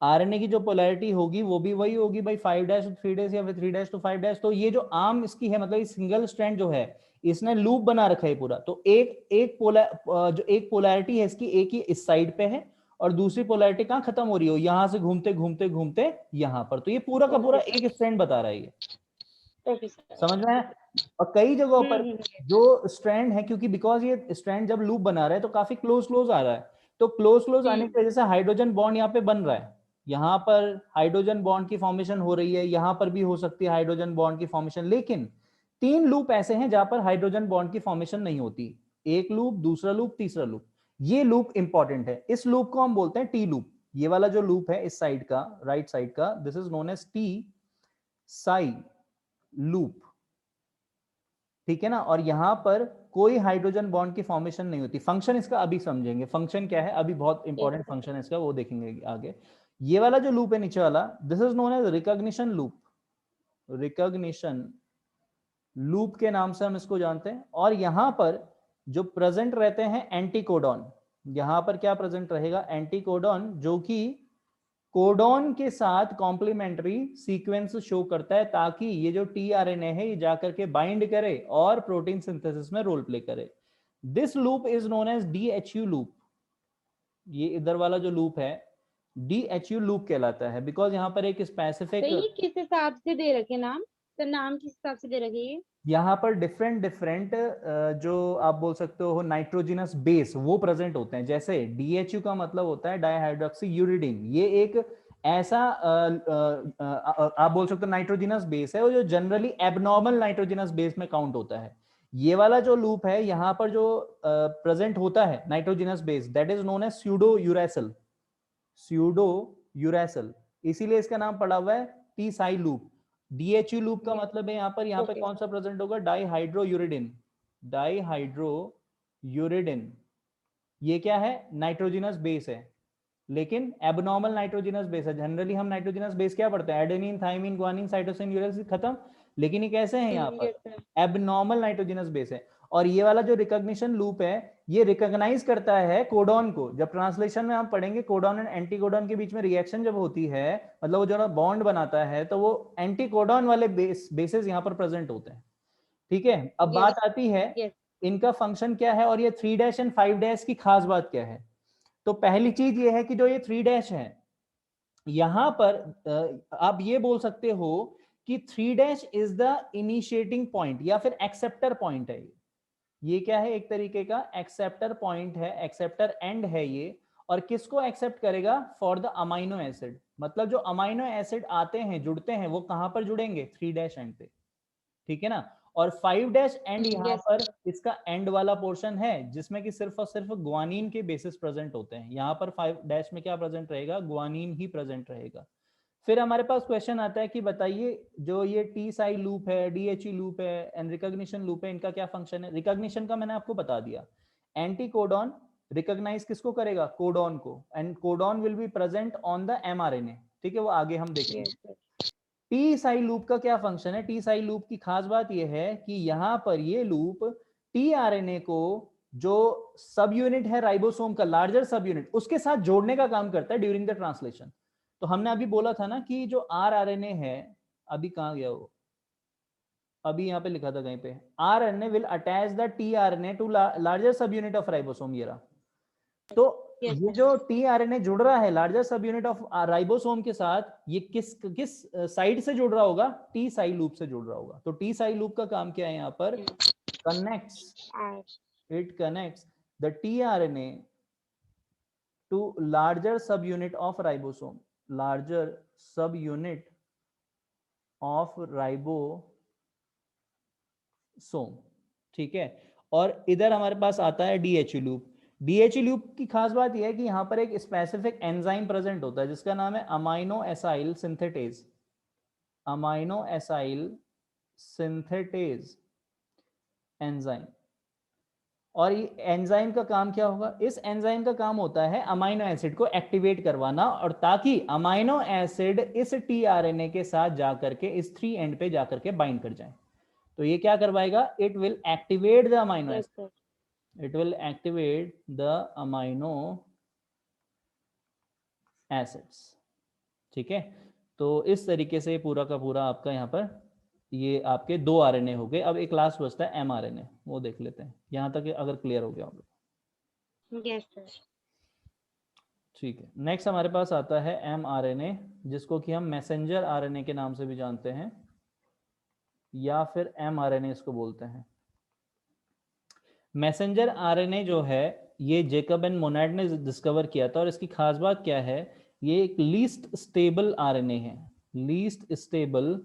आरएनए की जो पोलैरिटी होगी वो भी वही होगी भाई, 5' to 3' या फिर 3' to 5'। तो ये जो आर्म इसकी है, मतलब सिंगल स्ट्रैंड जो है, इसने लूप बना रखा है पूरा। तो एक पोलैरिटी है इसकी, एक ही इस साइड पे है, और दूसरी पोलैरिटी कहाँ खत्म हो रही हो, यहाँ से घूमते घूमते घूमते यहाँ पर। तो ये पूरा का पूरा एक स्ट्रैंड बता रहा है ये, समझ में है। और कई जगहों पर जो स्ट्रैंड है, क्योंकि बिकॉज ये स्ट्रैंड जब लूप बना रहा है तो काफी क्लोज आ रहा है, तो क्लोज आने की वजह से हाइड्रोजन बॉन्ड यहाँ पे बन रहा है। यहाँ पर हाइड्रोजन बॉन्ड की फॉर्मेशन हो रही है, यहाँ पर भी हो सकती है हाइड्रोजन बॉन्ड की फॉर्मेशन, लेकिन 3 लूप ऐसे हैं जहां पर हाइड्रोजन बॉन्ड की फॉर्मेशन नहीं होती। एक लूप, दूसरा लूप, तीसरा लूप। ये लूप इंपॉर्टेंट है, इस लूप को हम बोलते हैं टी लूप। ये वाला जो लूप है इस साइड का, राइट साइड का, this is known as T psi loop, ठीक है ना। और यहां पर कोई हाइड्रोजन बॉन्ड की फॉर्मेशन नहीं होती। फंक्शन इसका अभी समझेंगे, फंक्शन क्या है अभी, बहुत इंपॉर्टेंट फंक्शन है इसका, वो देखेंगे आगे। ये वाला जो लूप है नीचे वाला, this is known as recognition loop, recognition loop के नाम से हम इसको जानते हैं। और यहां पर जो प्रेजेंट रहते हैं एंटीकोडॉन, यहां पर क्या प्रेजेंट रहेगा, एंटीकोडॉन, जो कि कोडॉन के साथ कॉम्प्लीमेंट्री सीक्वेंस शो करता है, ताकि ये जो टीआरएनए है ये जाकर के बाइंड करे और प्रोटीन सिंथेसिस में रोल प्ले करे। This loop is known as DHU loop. ये इधर वाला जो लूप है डीएचयू लूप कहलाता है, बिकॉज यहाँ पर एक स्पेसिफिक, तो ये किस हिसाब से दे रखे नाम, तो नाम किस हिसाब से दे रखे ये? यहाँ पर डिफरेंट डिफरेंट जो आप बोल सकते हो नाइट्रोजिनस बेस वो प्रेजेंट होते हैं। जैसे DHU का मतलब होता है डाईहाइड्रोक्सी यूरिडीन, ये एक ऐसा आप बोल सकते हो नाइट्रोजिनस बेस है वो जो जनरली एबनॉर्मल नाइट्रोजिनस बेस में काउंट होता है। ये वाला जो लूप है यहाँ पर जो प्रेजेंट होता है nitrogenous base, that is known as pseudouracil, pseudouracil, इसीलिए इसका नाम पड़ा हुआ है T psi loop. DHU loop का मतलब है यहाँ पे कौन सा प्रेजेंट होगा, डाईहाइड्रोयूरिडिन, डाईहाइड्रोयूरिडिन। ये क्या है, नाइट्रोजिनस बेस है, लेकिन एबनॉर्मल नाइट्रोजिनस बेस है। जनरली हम नाइट्रोजिनस बेस क्या पढ़ते हैं, adenine, thymine, guanine, cytosine, uracil, खत्म। लेकिन ये कैसे हैं यहाँ पर, एबनॉर्मल नाइट्रोजिनस बेस है। और ये वाला जो रिकॉग्निशन लूप है ये रिकॉग्नाइज करता है कोडॉन को। जब ट्रांसलेशन में हम पढ़ेंगे कोडॉन एंड एंटीकोडॉन के बीच में रिएक्शन जब होती है, मतलब वो जो बॉन्ड बनाता है, तो वो एंटीकोडॉन वाले बेसेस यहाँ पर प्रेजेंट होते हैं। ठीक है, अब बात आती है इनका फंक्शन क्या है और ये 3' एंड 5' की खास बात क्या है। तो पहली चीज ये है कि जो ये 3' है यहां पर आप ये बोल सकते हो कि 3' इज द इनिशिएटिंग पॉइंट या फिर एक्सेप्टर पॉइंट है। ये क्या है, एक तरीके का एक्सेप्टर पॉइंट है, एक्सेप्टर एंड है ये। और किसको एक्सेप्ट करेगा, फॉर द अमाइनो एसिड, मतलब जो अमाइनो एसिड आते हैं जुड़ते हैं वो कहां पर जुड़ेंगे, 3' एंड पे। ठीक है ना। और 5' एंड यहाँ पर इसका एंड वाला पोर्शन है जिसमें कि सिर्फ और सिर्फ गुआनिन के बेसिस प्रेजेंट होते हैं। यहाँ पर 5' में क्या प्रेजेंट रहेगा, गुआनिन ही प्रेजेंट रहेगा। फिर हमारे पास क्वेश्चन आता है कि बताइए जो ये टी साई लूप है, DHE लूप है एंड रिकॉग्निशन लूप है, इनका क्या फंक्शन है। रिकॉग्निशन का मैंने आपको बता दिया, एंटी कोडॉन रिकॉग्नाइज किसको करेगा, कोडॉन को, and codon will be present on the mRNA। ठीक है, वो आगे हम देखेंगे। टी साई लूप का क्या फंक्शन है, टी साई लूप की खास बात यह है कि यहां पर ये लूप tRNA को जो सब यूनिट है राइबोसोम का, लार्जर सब यूनिट, उसके साथ जोड़ने का काम करता है ड्यूरिंग द ट्रांसलेशन। तो हमने अभी बोला था ना कि जो rRNA है, अभी कहां गया वो, अभी यहां पे लिखा था कहीं पे, rRNA will attach the tRNA to larger subunit of ribosome. ये रहा। तो ये जो tRNA जुड़ रहा है larger subunit of ribosome के साथ, ये किस किस साइड से जुड़ रहा होगा, टी साई लूप से जुड़ रहा होगा। तो टी साई लूप का काम क्या है यहाँ पर, connects, it connects the tRNA to larger subunit of ribosome, larger subunit of ribosome। ठीक है, और इधर हमारे पास आता है DHE लूप। DHE लूप की खास बात यह है कि यहां पर एक स्पेसिफिक एंजाइम प्रेजेंट होता है जिसका नाम है amino acyl synthetase, amino acyl synthetase enzyme. और ये एंजाइम का काम क्या होगा, इस एंजाइम का काम होता है अमाइनो एसिड को एक्टिवेट करवाना, और ताकि अमाइनो एसिड इस tRNA के साथ जाकर के इस 3 एंड पे जाकर के बाइंड कर जाए। तो ये क्या करवाएगा, it will activate the amino acid, it will activate the amino acids. ठीक है, तो इस तरीके से पूरा का पूरा आपका यहाँ पर ये आपके 2 RNA हो गए। अब एक लास्ट बचता है mRNA, वो देख लेते हैं। यहाँ तक अगर क्लियर हो गया होगा। Yes sir. ठीक है, नेक्स्ट हमारे पास आता है mRNA, जिसको कि हम मैसेंजर RNA के नाम से भी जानते हैं या फिर mRNA इसको बोलते हैं। मैसेंजर RNA जो है ये जेकब एंड मोनाड ने डिस्कवर किया था, और इसकी खास बात क्या है, ये एक लीस्ट स्टेबल RNA है, लीस्ट स्टेबल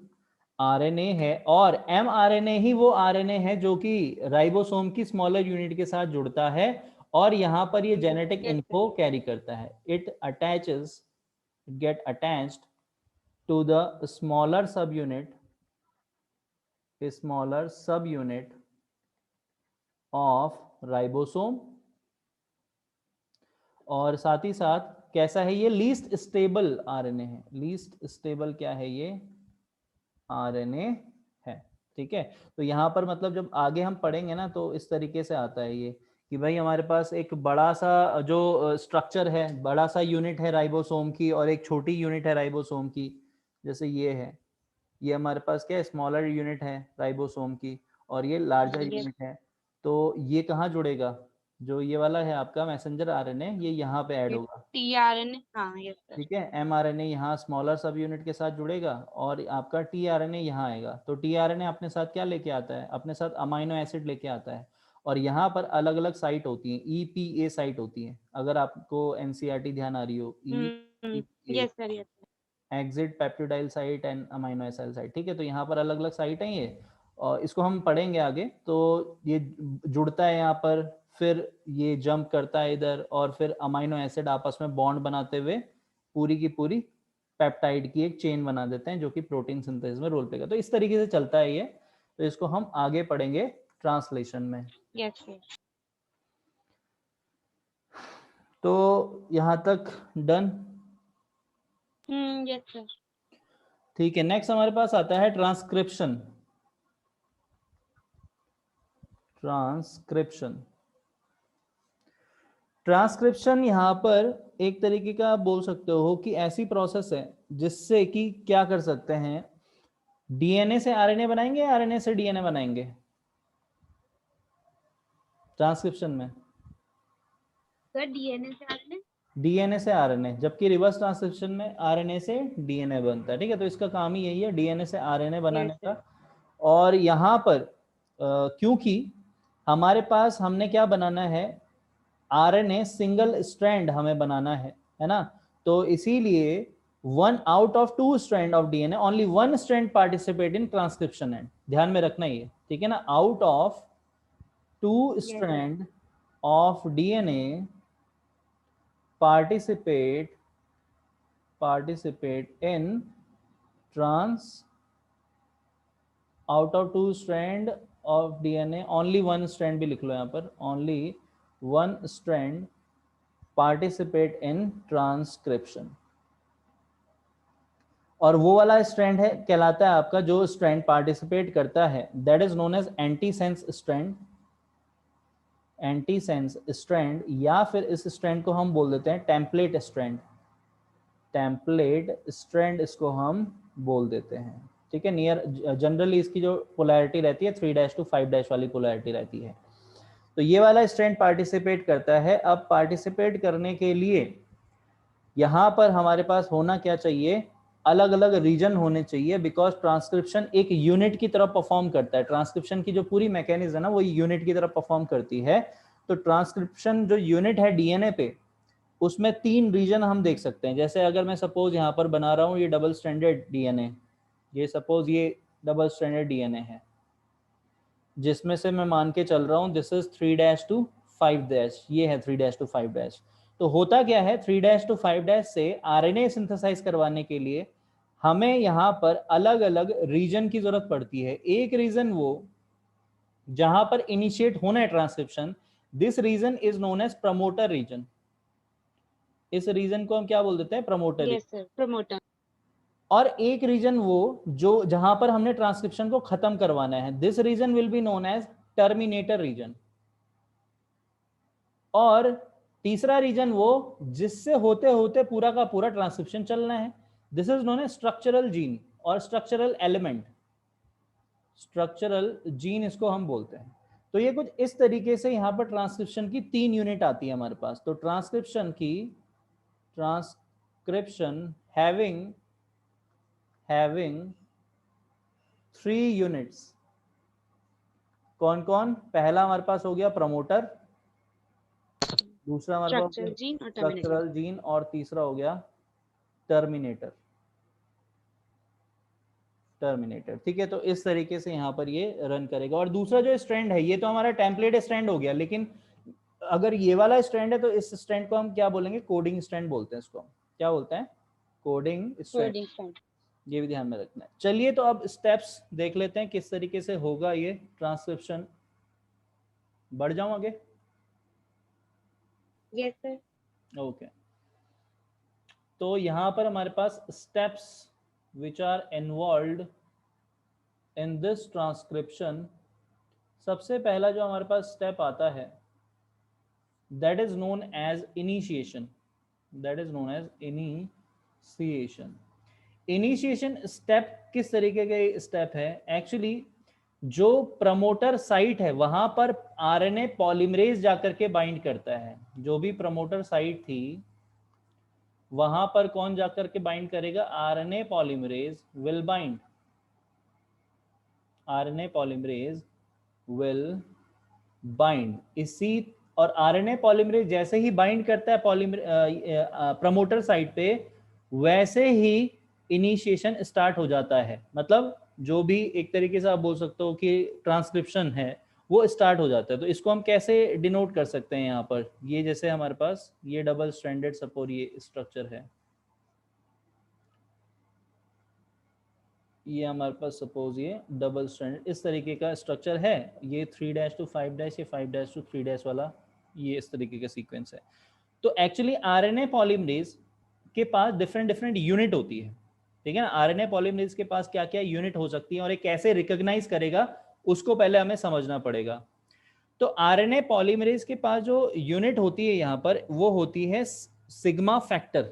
RNA है। और mRNA ही वो RNA है जो कि राइबोसोम की स्मॉलर यूनिट के साथ जुड़ता है और यहां पर ये जेनेटिक इन्फो कैरी करता है। It attaches, get attached to the smaller subunit, smaller subunit of ribosome. और साथ ही साथ कैसा है, ये लीस्ट स्टेबल RNA है, लीस्ट स्टेबल क्या है, ये RNA है। ठीक है, तो यहाँ पर मतलब जब आगे हम पढ़ेंगे ना तो इस तरीके से आता है ये कि भाई हमारे पास एक बड़ा सा जो स्ट्रक्चर है, बड़ा सा यूनिट है राइबोसोम की और एक छोटी यूनिट है राइबोसोम की। जैसे ये है, ये हमारे पास क्या है, स्मॉलर यूनिट है राइबोसोम की, और ये लार्जर यूनिट है। तो ये कहाँ जुड़ेगा, जो ये वाला है आपका मैसेंजर आरएनए, ये यहाँ पे ऐड होगा, tRNA, हाँ यस सर। ठीक है। एमआरएनए यहाँ स्मॉलर सब यूनिट के साथ जुड़ेगा और आपका टीआरएनए यहाँ आएगा। तो टीआरएनए अपने साथ क्या लेके आता है, अपने साथ अमाइनो एसिड लेके आता है, और यहाँ पर अलग अलग साइट होती है, ईपीए साइट होती है, अगर आपको एनसीईआरटी ध्यान आ रही हो, EPA, yes sir, yes sir. Exit peptidyl site and amino acid site, ठीक है। तो यहाँ पर अलग अलग साइट हैं ये, और इसको हम पढ़ेंगे आगे। तो ये जुड़ता है यहाँ पर, फिर ये जंप करता है इधर, और फिर अमाइनो एसिड आपस में बॉन्ड बनाते हुए पूरी की पूरी पेप्टाइड की एक चेन बना देते हैं, जो कि प्रोटीन सिंथेसिस में रोल प्ले करता है। तो इस तरीके से चलता है ये। तो इसको हम आगे पढ़ेंगे ट्रांसलेशन में। Yes sir. तो यहाँ तक डन, यस सर। ठीक है। नेक्स्ट हमारे पास आता है ट्रांसक्रिप्शन। ट्रांसक्रिप्शन यहाँ पर एक तरीके का आप बोल सकते हो कि ऐसी प्रोसेस है जिससे कि क्या कर सकते हैं, डीएनए से आरएनए बनाएंगे, आरएनए से डीएनए बनाएंगे ट्रांसक्रिप्शन में। सर डीएनए से आरएनए, डीएनए से आरएनए, जबकि रिवर्स ट्रांसक्रिप्शन में आरएनए से डीएनए बनता है, ठीक है। तो इसका काम ही यही है, डीएनए से आरएनए बनाने Yes, का। और यहाँ पर क्योंकि हमारे पास हमने क्या बनाना है, आरएनए सिंगल स्ट्रैंड हमें बनाना है ना। तो इसीलिए 1 out of 2 strand of DNA, only 1 strand participate in transcription end, ध्यान में रखना ये, ठीक है ना। Out of 2 strand of DNA participate in out of 2 strand of DNA, only 1 strand भी लिख लो यहाँ पर, only 1 strand participate in transcription। और वो वाला स्ट्रैंड है कहलाता है आपका, जो स्ट्रैंड पार्टिसिपेट करता है, that is known as antisense strand. Antisense strand, या फिर इस स्ट्रैंड को हम बोल देते हैं टेम्पलेट स्ट्रैंड। टेम्पलेट स्ट्रैंड इसको हम बोल देते हैं, ठीक है। नियर जनरली इसकी जो पोलैरिटी रहती है 3' to 5' वाली पोलैरिटी रहती है। तो ये वाला स्ट्रैंड पार्टिसिपेट करता है। अब पार्टिसिपेट करने के लिए यहाँ पर हमारे पास होना क्या चाहिए, अलग अलग रीजन होने चाहिए, बिकॉज ट्रांसक्रिप्शन एक यूनिट की तरफ परफॉर्म करता है। ट्रांसक्रिप्शन की जो पूरी मैकेनिज्म है ना, वो यूनिट की तरफ परफॉर्म करती है। तो ट्रांसक्रिप्शन जो यूनिट है डीएनए पे, उसमें 3 रीजन हम देख सकते हैं। जैसे अगर मैं सपोज यहाँ पर बना रहा हूँ ये डबल स्ट्रैंडेड डीएनए, ये सपोज ये डबल स्ट्रैंडेड डीएनए है, जिसमें से मैं मान के चल रहा हूँ दिस इज 3' to 5', ये है 3' to 5'। तो होता क्या है, 3' to 5' से आरएनए सिंथेसाइज करवाने के लिए हमें यहाँ पर अलग अलग रीजन की जरूरत पड़ती है। एक रीजन वो जहां पर इनिशिएट होना है transcription, this region is known as promoter region. इस रीजन को हम क्या बोल देते हैं, promoter region. Yes sir, promoter. और एक रीजन वो जो जहां पर हमने ट्रांसक्रिप्शन को खत्म करवाना है, this region will be known as terminator region. और तीसरा रीजन वो जिससे होते होते पूरा का पूरा ट्रांसक्रिप्शन चलना है, this is known as structural gene और स्ट्रक्चरल एलिमेंट। स्ट्रक्चरल जीन इसको हम बोलते हैं। तो ये कुछ इस तरीके से यहाँ पर ट्रांसक्रिप्शन की 3 यूनिट आती है हमारे पास। तो ट्रांसक्रिप्शन हैविंग 3 यूनिट्स। कौन कौन, पहला हमारे पास हो गया प्रमोटर, दूसरा हमारे पास स्ट्रक्चरल जीन और टर्मिनेटर। स्ट्रक्चरल जीन, और तीसरा हो गया टर्मिनेटर। ठीक है। तो इस तरीके से यहाँ पर ये रन करेगा। और दूसरा जो स्ट्रैंड है, ये तो हमारा टेम्पलेट स्ट्रैंड हो गया, लेकिन अगर ये वाला स्ट्रैंड है तो इस स्ट्रैंड को हम क्या बोलेंगे, कोडिंग स्ट्रैंड बोलते हैं। इसको क्या बोलते हैं, कोडिंग स्ट्रैंड। ये भी ध्यान में रखना है। चलिए तो अब स्टेप्स देख लेते हैं किस तरीके से होगा ये ट्रांसक्रिप्शन। बढ़ जाऊं आगे? Yes sir. ओके। तो यहाँ पर हमारे पास steps which are involved in this transcription। सबसे पहला जो हमारे पास स्टेप आता है, that is known as initiation। Initiation step किस तरीके के स्टेप है, एक्चुअली जो प्रमोटर साइट है वहां पर आरएनए पॉलीमरेज जाकर के बाइंड करता है। जो भी प्रमोटर साइट थी वहां पर कौन जाकर के बाइंड करेगा? RNA polymerase will bind, RNA polymerase will bind. इसी और आरएनए पॉलीमरेज जैसे ही बाइंड करता है प्रमोटर साइट पे, वैसे ही इनिशिएशन स्टार्ट हो जाता है। मतलब जो भी एक तरीके से आप बोल सकते हो कि ट्रांसक्रिप्शन है वो स्टार्ट हो जाता है। तो इसको हम कैसे डिनोट कर सकते हैं? यहाँ पर ये जैसे हमारे पास ये डबल स्ट्रैंडेड सपोज ये स्ट्रक्चर है, ये हमारे पास सपोज ये डबल स्ट्रैंडेड इस तरीके का स्ट्रक्चर है, ये 3' to 5', ये 5' to 3' वाला ये इस तरीके का सीक्वेंस है। तो एक्चुअली आरएनए पॉलीमरेज के पास डिफरेंट डिफरेंट यूनिट होती है, ठीक है ना। आरएनए पॉलीमरेज के पास क्या क्या यूनिट हो सकती है और ये कैसे रिकॉग्नाइज करेगा उसको पहले हमें समझना पड़ेगा। तो आरएनए पॉलीमरेज के पास जो यूनिट होती है यहाँ पर वो होती है सिग्मा फैक्टर,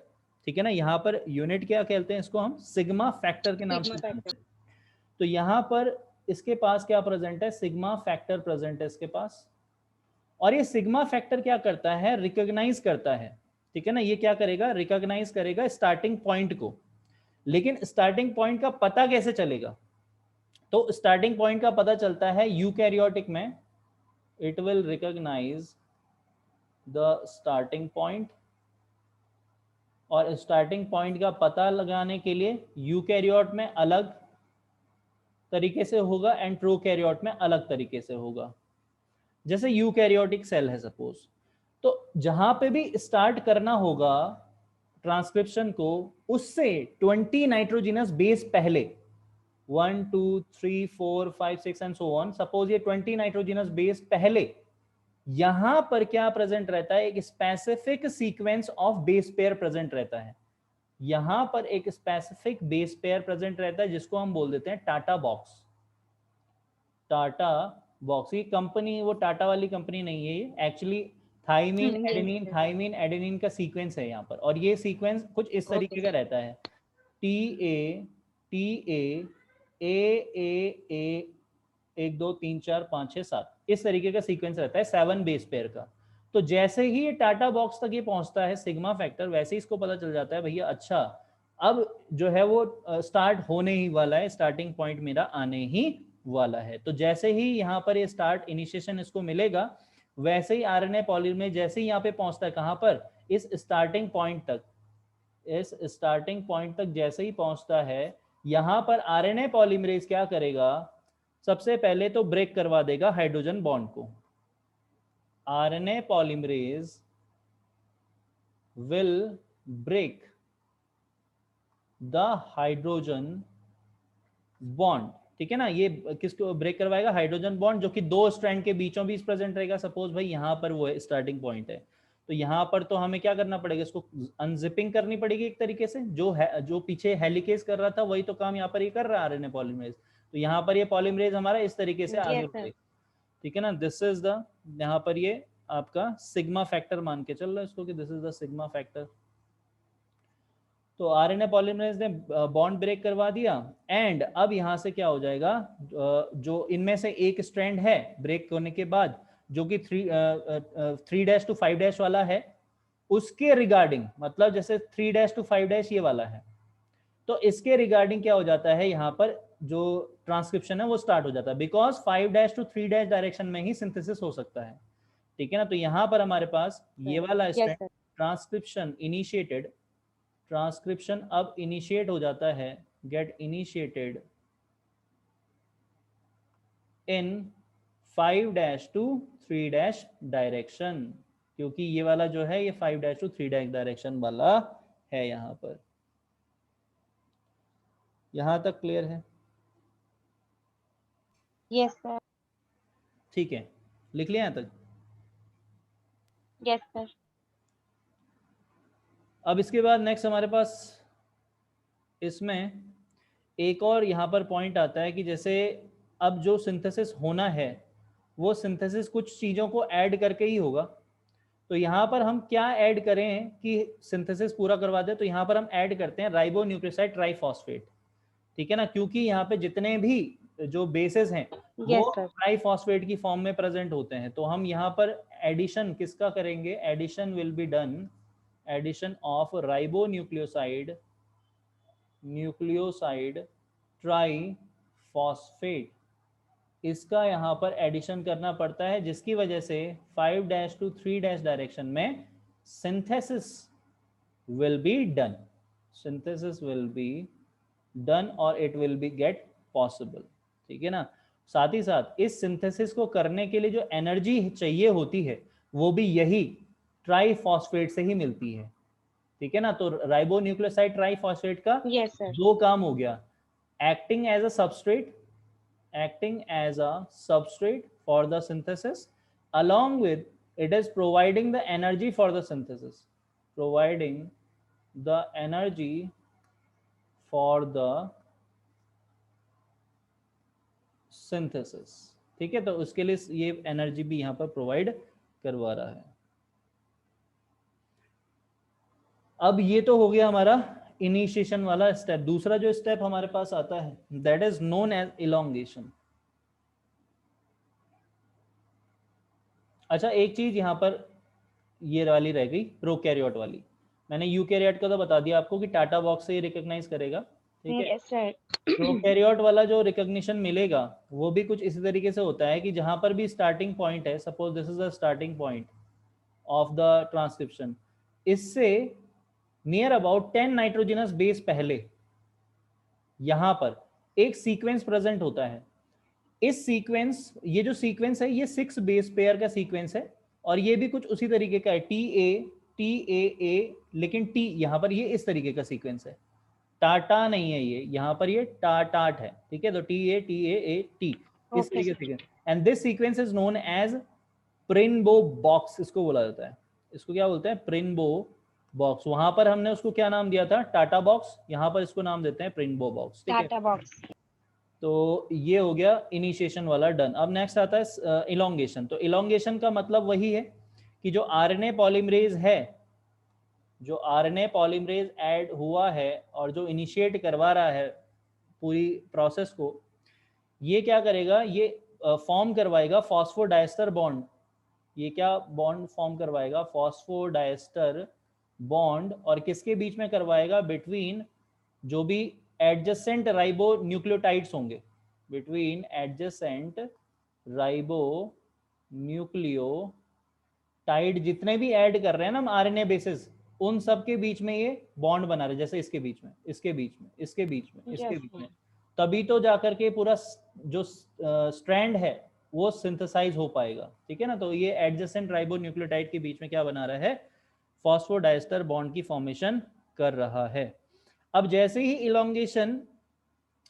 ठीक है ना। यहाँ पर यूनिट क्या कहते हैं? इसको हम सिग्मा फैक्टर के नाम से जानते हैं। तो यहाँ पर इसके पास क्या प्रेजेंट है? सिग्मा फैक्टर प्रेजेंट है इसके पास। और ये सिग्मा फैक्टर क्या करता है? रिकॉग्नाइज करता है, ठीक है ना। ये क्या करेगा? रिकॉग्नाइज करेगा स्टार्टिंग पॉइंट को। लेकिन स्टार्टिंग पॉइंट का पता कैसे चलेगा? तो स्टार्टिंग पॉइंट का पता चलता है यूकैरियोटिक में, it will recognise the starting point. और स्टार्टिंग पॉइंट का पता लगाने के लिए यूकैरियोट में अलग तरीके से होगा एंड प्रोकैरियोट में अलग तरीके से होगा। जैसे यूकैरियोटिक सेल है सपोज, तो जहां पे भी स्टार्ट करना होगा ट्रांसक्रिप्शन को, उससे 20 नाइट्रोजिनस बेस पहले 1 2 3 4 5 6 एंड सो ऑन, सपोज ये 20 नाइट्रोजिनस बेस पहले यहां पर क्या प्रेजेंट रहता है? एक specific sequence of base pair present रहता है। यहां पर एक स्पेसिफिक बेस पेयर प्रेजेंट रहता है जिसको हम बोल देते हैं टाटा बॉक्स। टाटा बॉक्स की कंपनी वो टाटा वाली कंपनी नहीं है, ये एक्चुअली थाइमीन एडेनिन का सीक्वेंस है यहाँ पर। और ये सीक्वेंस कुछ इस तरीके का रहता है, TA 1 2 3 4 5 6 7 इस तरीके का सीक्वेंस रहता है 7 बेस पेयर का। तो जैसे ही ये टाटा बॉक्स तक ये पहुंचता है सिग्मा फैक्टर, वैसे ही इसको पता चल जाता है भैया अच्छा अब जो है वो स्टार्ट होने ही वाला है, स्टार्टिंग पॉइंट मेरा आने ही वाला है। तो जैसे ही यहाँ पर ये स्टार्ट इनिशिएशन इसको मिलेगा, वैसे ही आरएनए पॉलीमरेज जैसे ही यहाँ पे पहुंचता है, कहाँ पर? इस स्टार्टिंग पॉइंट तक। इस स्टार्टिंग पॉइंट तक जैसे ही पहुंचता है, यहाँ पर आरएनए पॉलीमरेज क्या करेगा? सबसे पहले तो ब्रेक करवा देगा हाइड्रोजन बॉन्ड को। RNA polymerase will break the hydrogen bond, ठीक है ना। ये किसको ब्रेक करवाएगा? हाइड्रोजन बॉन्ड, जो कि 2 स्ट्रैंड के बीचों बीच प्रेजेंट रहेगा। सपोज भाई यहाँ पर वो है स्टार्टिंग पॉइंट है, तो यहाँ पर तो हमें क्या करना पड़ेगा? इसको अनजिपिंग करनी पड़ेगी एक तरीके से। जो पीछे हेलिकेज कर रहा था वही तो काम यहाँ पर ये कर रहा है आरएनए पॉलीमरेज। तो यहाँ पर ये पॉलीमरेज हमारा इस तरीके से आगे बढ़ेगा, ठीक है ना। दिस इज द, यहाँ पर ये आपका सिग्मा फैक्टर मान के चल रहा है इसको कि this is the sigma factor. तो आरएनए पॉलीमरेज ने बॉन्ड ब्रेक करवा दिया एंड अब यहाँ से क्या हो जाएगा? जो इनमें से एक स्ट्रैंड है ब्रेक होने के बाद, जो कि 3' to 5' वाला है, उसके रिगार्डिंग, मतलब जैसे 3' to 5' ये वाला है, तो इसके रिगार्डिंग क्या हो जाता है? यहाँ पर जो ट्रांसक्रिप्शन है वो स्टार्ट हो जाता है, बिकॉज 5' to 3' डायरेक्शन में ही सिंथेसिस हो सकता है, ठीक है ना। तो यहाँ पर हमारे पास ये वाला स्ट्रैंड ट्रांसक्रिप्शन इनिशिएटेड, ट्रांसक्रिप्शन अब इनिशिएट हो जाता है, get initiated in 5' to 3' direction, क्योंकि ये वाला जो है ये 5' to 3' डायरेक्शन वाला है यहाँ पर। यहाँ तक क्लियर है? Yes sir. ठीक है, लिख लिया यहाँ तक? Yes sir. अब इसके बाद नेक्स्ट हमारे पास इसमें एक और यहाँ पर पॉइंट आता है कि जैसे अब जो सिंथेसिस होना है वो सिंथेसिस कुछ चीज़ों को ऐड करके ही होगा। तो यहाँ पर हम क्या ऐड करें कि सिंथेसिस पूरा करवा दे? तो यहाँ पर हम ऐड करते हैं राइबोन्यूक्लियोसाइड ट्राइफॉस्फेट, ठीक है ना। क्योंकि यहाँ पे जितने भी जो बेसिस हैं यस वो सर। ट्राइफॉस्फेट की फॉर्म में प्रेजेंट होते हैं। तो हम यहाँ पर एडिशन किसका करेंगे? Addition will be done, addition of ribonucleoside triphosphate, इसका यहाँ पर एडिशन करना पड़ता है, जिसकी वजह से 5' to 3' डायरेक्शन में synthesis will be done, synthesis will be done और it will be get possible। ठीक है ना। साथ ही साथ इस सिंथेसिस को करने के लिए जो एनर्जी चाहिए होती है वो भी यही ट्राइफॉस्फेट से ही मिलती है। ठीक है ना। तो राइबोन्यूक्लियोसाइड ट्राइफॉस्फेट का यस सर। दो काम हो गया, acting as a substrate, acting as a substrate for the synthesis, along with it is providing the energy for the synthesis, providing the energy for the synthesis। ठीक है, तो उसके लिए ये एनर्जी भी यहाँ पर प्रोवाइड करवा रहा है। अब ये तो हो गया हमारा इनिशिएशन वाला स्टेप। दूसरा जो स्टेप हमारे पास आता है that is known as elongation. अच्छा, एक चीज यहाँ पर ये वाली रह गई, प्रोकैरियोट वाली। मैंने यूकैरियोट का तो बता दिया आपको कि टाटा बॉक्स से ही रिकॉग्नाइज करेगा। ठीक है। Yes sir. प्रोकैरियोट वाला जो रिकॉग्निशन मिलेगा वो भी कुछ इसी तरीके से होता है कि जहां पर भी स्टार्टिंग पॉइंट है, suppose this is the starting point of the transcription, इससे नियर अबाउट 10 नाइट्रोजनस बेस पहले यहां पर एक सीक्वेंस प्रेजेंट होता है। इस सीक्वेंस, ये जो सीक्वेंस है ये 6 बेस पेयर का सीक्वेंस है और ये भी कुछ उसी तरीके का है, TA, लेकिन टी यहाँ पर ये इस तरीके का सीक्वेंस है, टाटा नहीं है ये, यहाँ पर ये टाटाट है। ठीक है, तो TA, इस तरीके से। And this sequence is known as Pribnow box, इसको बोला जाता है। इसको क्या बोलते हैं? Pribnow box. वहां पर हमने उसको क्या नाम दिया था? TATA box. यहाँ पर इसको नाम देते हैं प्रिनबो बॉक्स। TATA box. तो ये हो गया इनिशिएशन वाला डन। अब नेक्स्ट आता है इलोंगेशन। तो इलोंगेशन का मतलब वही है कि जो आरएनए पॉलीमरेज है, जो आरएनए पॉलीमरेज ऐड हुआ है और जो इनिशिएट करवा रहा है पूरी प्रोसेस को, ये क्या करेगा? ये फॉर्म करवाएगा फॉस्फोडाइस्टर बॉन्ड। ये क्या बॉन्ड फॉर्म करवाएगा? Phosphodiester bond. और किसके बीच में करवाएगा? बिटवीन जो भी एडजेसेंट राइबो न्यूक्लियोटाइड्स होंगे, बिटवीन एडजेसेंट राइबो न्यूक्लियोटाइड जितने भी ऐड कर रहे हैं ना हम आरएनए बेसिस, उन सब के बीच में ये बॉन्ड बना रहे, जैसे इसके बीच में, इसके बीच में, इसके बीच में, इसके बीच में। तभी तो जाकर के पूरा जो स्ट्रैंड है वो सिंथेसाइज हो पाएगा। ठीक है ना। तो ये एडजेसेंट राइबो न्यूक्लियोटाइड के बीच में क्या बना रहा है? फॉस्फोडाइस्टर बॉन्ड की फॉर्मेशन कर रहा है। अब जैसे ही इलोंगेशन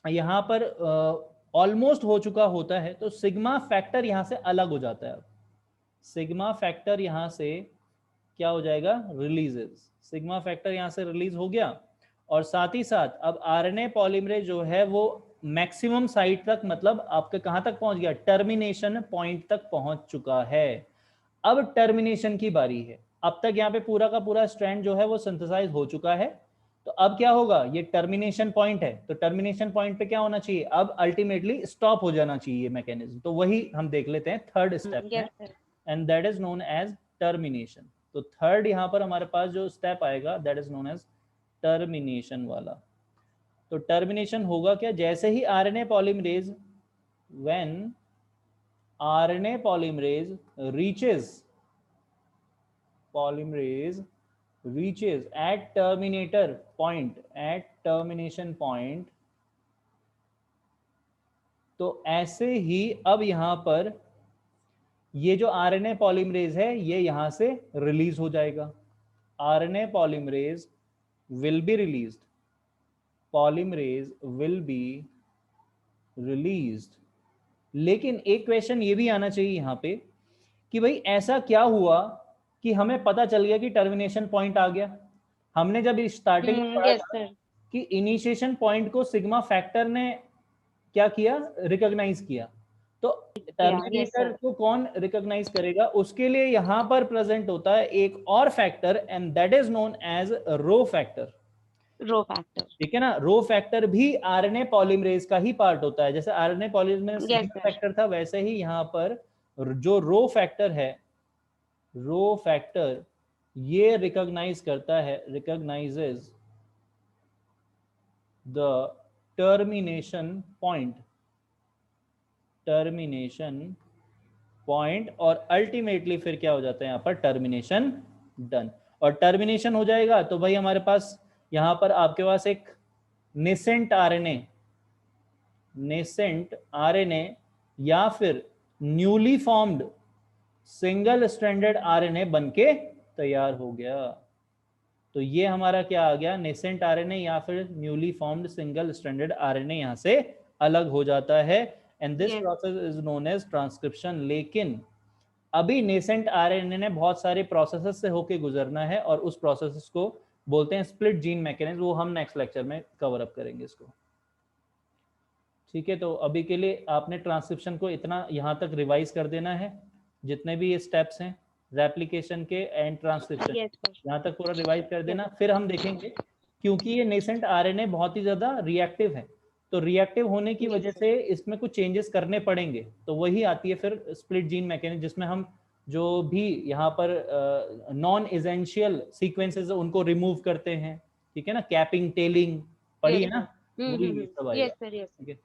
यहाँ पर ऑलमोस्ट हो चुका होता है तो सिग्मा फैक्टर यहाँ से अलग हो जाता है। सिग्मा फैक्टर यहाँ से क्या हो जाएगा? रिलीजेस। सिग्मा फैक्टर यहाँ से रिलीज हो गया और साथ ही साथ अब आरएनए पॉलीमरेज जो है वो मैक्सिमम साइट तक, मतलब आपके कहाँ तक पहुंच गया? टर्मिनेशन पॉइंट तक पहुंच चुका है। अब टर्मिनेशन की बारी है। अब तक यहाँ पे पूरा का पूरा स्ट्रैंड जो है वो सिंथेसाइज हो चुका है। तो अब क्या होगा? ये टर्मिनेशन पॉइंट है, तो टर्मिनेशन पॉइंट पे क्या होना चाहिए? अब अल्टीमेटली स्टॉप हो जाना चाहिए ये मैकेनिज्म। तो वही हम देख लेते हैं थर्ड स्टेप में, and that is known as termination. तो थर्ड यहाँ पर हमारे पास जो स्टेप आएगा that is known as termination वाला। तो टर्मिनेशन होगा क्या? जैसे ही RNA polymerase, when RNA polymerase reaches at termination point, तो ऐसे ही अब यहां पर ये जो आरएनए पॉलीमरेज है ये यहां से रिलीज हो जाएगा। RNA polymerase will be released, polymerase will be released. लेकिन एक क्वेश्चन ये भी आना चाहिए यहाँ पे कि भाई ऐसा क्या हुआ कि हमें पता चल गया कि टर्मिनेशन पॉइंट आ गया? हमने जब स्टार्टिंग में पढ़ा था कि इनिशिएशन पॉइंट को सिग्मा फैक्टर ने क्या किया? रिकॉग्नाइज किया। तो टर्मिनेटर को कौन रिकॉग्नाइज करेगा? उसके लिए यहां पर प्रेजेंट होता है एक और factor, and that is known as rho factor. Rho factor. ठीक है ना, रो फैक्टर भी आरएनए पॉलीमरेज का ही पार्ट होता है। जैसे आरएनए पॉलीमरेज में Yes, सिग्नल sir. फैक्टर था, वैसे ही यहाँ पर जो रो फैक्टर है, रो फैक्टर ये रिकॉग्नाइज करता है, recognises the termination point, termination point, और अल्टीमेटली फिर क्या हो जाता है यहाँ पर, टर्मिनेशन डन। और टर्मिनेशन हो जाएगा तो भाई हमारे पास यहाँ पर आपके पास एक नेसेंट आरएनए, नेसेंट आरएनए या फिर newly formed single stranded RNA बनके तैयार हो गया। तो ये हमारा क्या आ गया, नेसेंट आरएनए या फिर newly formed single stranded RNA यहाँ से अलग हो जाता है, and this Yes. Process is known as transcription. लेकिन अभी नेसेंट आरएनए ने बहुत सारे प्रोसेसेस से होके गुजरना है, और उस प्रोसेसेस को बोलते हैं स्प्लिट जीन मैकेनिज्म। वो हम नेक्स्ट लेक्चर में कवर अप करेंगे इसको। ठीक है, तो अभी के लिए आपने ट्रांसक्रिप्शन को इतना यहाँ तक रिवाइज कर देना है, जितने भी ये स्टेप्स हैं रेप्लिकेशन के एंड ट्रांसक्रिप्शन, Yes, sir. यहाँ तक पूरा रिवाइज कर देना। फिर हम देखेंगे, क्योंकि ये नेसेंट आरएनए बहुत ही ज्यादा रिएक्टिव है, तो रिएक्टिव होने की Yes, वजह sir. से इसमें कुछ चेंजेस करने पड़ेंगे, तो वही आती है फिर स्प्लिट जीन मैकेनिज्म, जिसमें हम जो भी यहाँ पर नॉन एसेंशियल सीक्वेंसेस उनको रिमूव करते हैं। ठीक है ना, कैपिंग, टेलिंग पढ़ी Yes, है ना, sir. वही ये सब आएगा। Yes, sir. Yes. ठीक है,